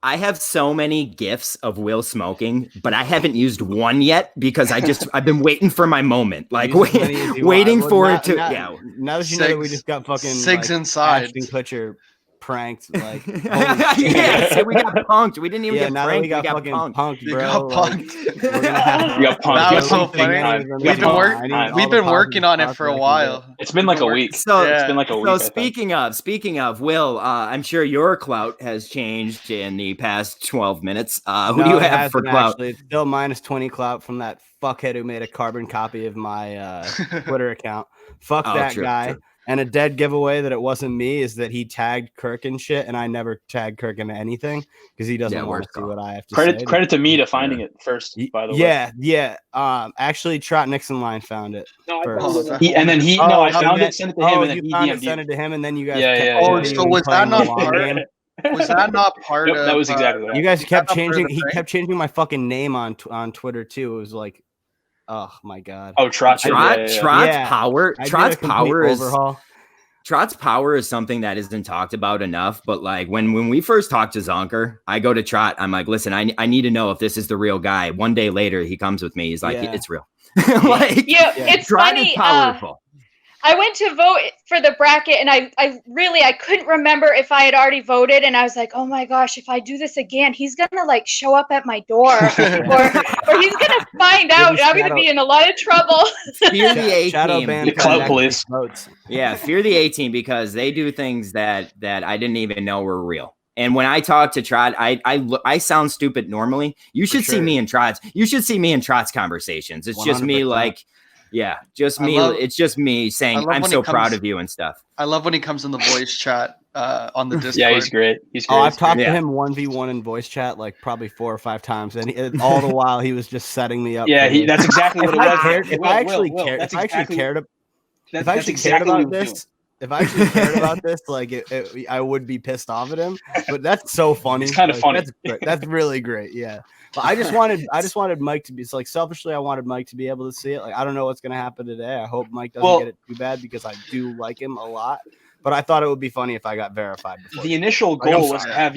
I have so many gifs of Will smoking, but I haven't used one yet because I've been waiting for my moment, like Use as many as you waiting want. for Well, it to. now, now that you know that we Sigs- just got fucking Sigs like, inside. Ashton Kutcher pranked, like holy shit. Yeah, so we got punked. We didn't even Yeah, get now that pranked. we got fucking punked, You bro. got like, punked. we're gonna have You got punked. That You was got so punked big funny. time. We've You We've got been punked. working. all We've the been working on it positive for a stuff I can while. It's been like a week. So It's been like a week. So I think. speaking of Will, I'm sure your clout has changed in the past 12 minutes. Who do you it have for hasn't clout? actually. It's still minus 20 clout from that fuckhead who made a carbon copy of my Twitter account. Fuck Oh, that true, guy. true. And a dead giveaway that it wasn't me is that he tagged Kirk and shit, and I never tagged Kirk into anything because he doesn't Yeah, want worst to see call. what I have to say. Credit to me to finding it first. By the way. Yeah. Actually, Trot Nixon Line found it. No, first. and then he. Oh, no, I you found met- it. Sent it to him, Oh, and then you he found it, DM'd sent you. it to him, and then you guys. Yeah, kept yeah, Oh, yeah. so was that playing the not long part? game. Was that not part Yep, of? that was exactly that. You guys kept that not part of changing. the He prank? kept changing my fucking name on Twitter too. It was like, oh my god. Oh, Trot. Trot's Yeah. power. I did a Trot's complete power is. overhaul. Trot's power is something that isn't talked about enough. But like when we first talked to Zonker, I go to Trot. I'm like, listen, I need to know if this is the real guy. One day later, he comes with me. He's like, Yeah. it's real. Like, Yeah, it's Trot funny. is powerful. I went to vote for the bracket, and I couldn't remember if I had already voted, and I was like, oh my gosh, if I do this again, he's gonna like show up at my door, or he's gonna find out, and I'm gonna be in a lot of trouble. Fear the A Shadow team. ban The clout police. votes. Yeah, fear the A team because they do things that I didn't even know were real. And when I talk to Trot, I sound stupid normally. You should see sure. me in Trot's. You should see me in Trot's conversations. It's just me 100%. like, yeah, just I me. love- It's just me I saying love I'm when so he proud comes- of you and stuff. I love when he comes in the voice chat on the Discord. Yeah, he's great. He's great. Oh, I've talked Yeah. to him 1v1 in voice chat like probably 4 or 5 times, and all the while he was just setting me up. Yeah, for this. that's exactly what If it I was. cared, if Will, I actually Will, cared, that's if I actually exactly- cared, That- if I that's actually exactly cared what about he was this, if I actually cared about this, like I would be pissed off at him. But that's so funny. It's kinda Like, funny. That's great. That's really great. Yeah. But I just wanted Mike to be. It's like selfishly, I wanted Mike to be able to see it. Like I don't know what's gonna happen today. I hope Mike doesn't Well- get it too bad because I do like him a lot. But I thought it would be funny if I got verified before. The initial Like, I'm goal was sorry. to have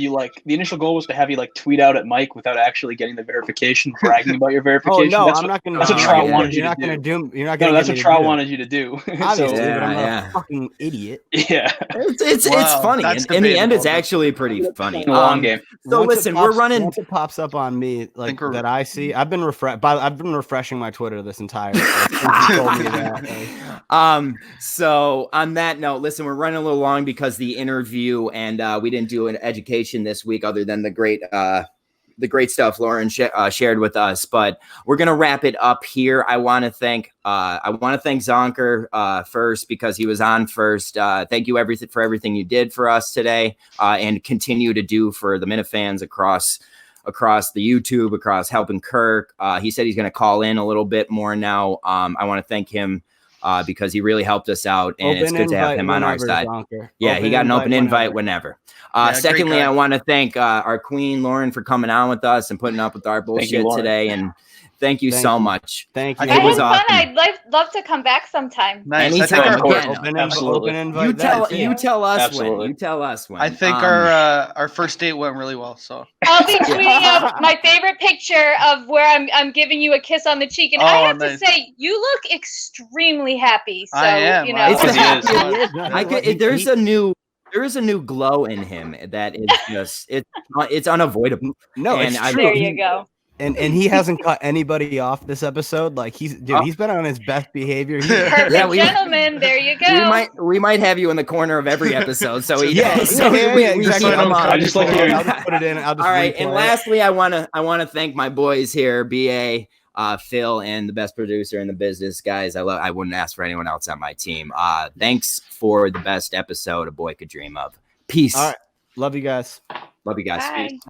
you tweet out at Mike without actually getting the verification, bragging about your Oh verification. no, that's I'm what, not gonna. that's what no, Trout you're wanted you not to gonna do. do. You're not No, gonna. that's get what me to Trout do it. wanted you to do. Obviously, So, but I'm not Yeah. a fucking idiot. yeah, It's Wow, funny. that's In the end, it's debatable. actually pretty funny. the long game. So Once it listen, pops- we're running. Once it pops up on me, like think we're- that, I see. I've been refreshing my Twitter this entire. Like, since you told me that, like, So on that note, listen, we're running a little long because the interview and we didn't do an education this week other than the great stuff Lauren shared with us, but we're going to wrap it up here. I want to thank Zonker first because he was on first. Thank you for everything you did for us today and continue to do for the Minifans across the YouTube, across helping Kirk. He said he's going to call in a little bit more now. I want to thank him because he really helped us out, and it's good to have him on our side. Yeah, he got an open invite whenever. Yeah, Secondly, great guy. I want to thank our queen Lauren for coming on with us and putting up with our bullshit Lauren. today. And Thank you so much. Thank you. I It was had fun. awesome. I'd love to come back sometime. Nice. I think Anytime. our, Again. Absolutely. Open invite. You tell us Absolutely. when. You tell us when. I think our first date went really well. So I'll be tweeting out my favorite picture of where I'm giving you a kiss on the cheek, and I have nice. to say you look extremely happy. So I am. you know, It's Yes, he is. there is a new glow in him that is just it's unavoidable. No, And it's I- true. there you go. And he hasn't cut anybody off this episode. Like he's been on his best behavior. Perfect Yeah, we- gentleman. There you go. We might have you in the corner of every episode. So we exactly. keep him on. I just like hearing- I'll just put it in. I'll just All right, replay and it. lastly, I want to thank my boys here, BA, Phil, and the best producer in the business, guys. I wouldn't ask for anyone else on my team. Thanks for the best episode a boy could dream of. Peace. All right. Love you guys. Love you guys. Bye.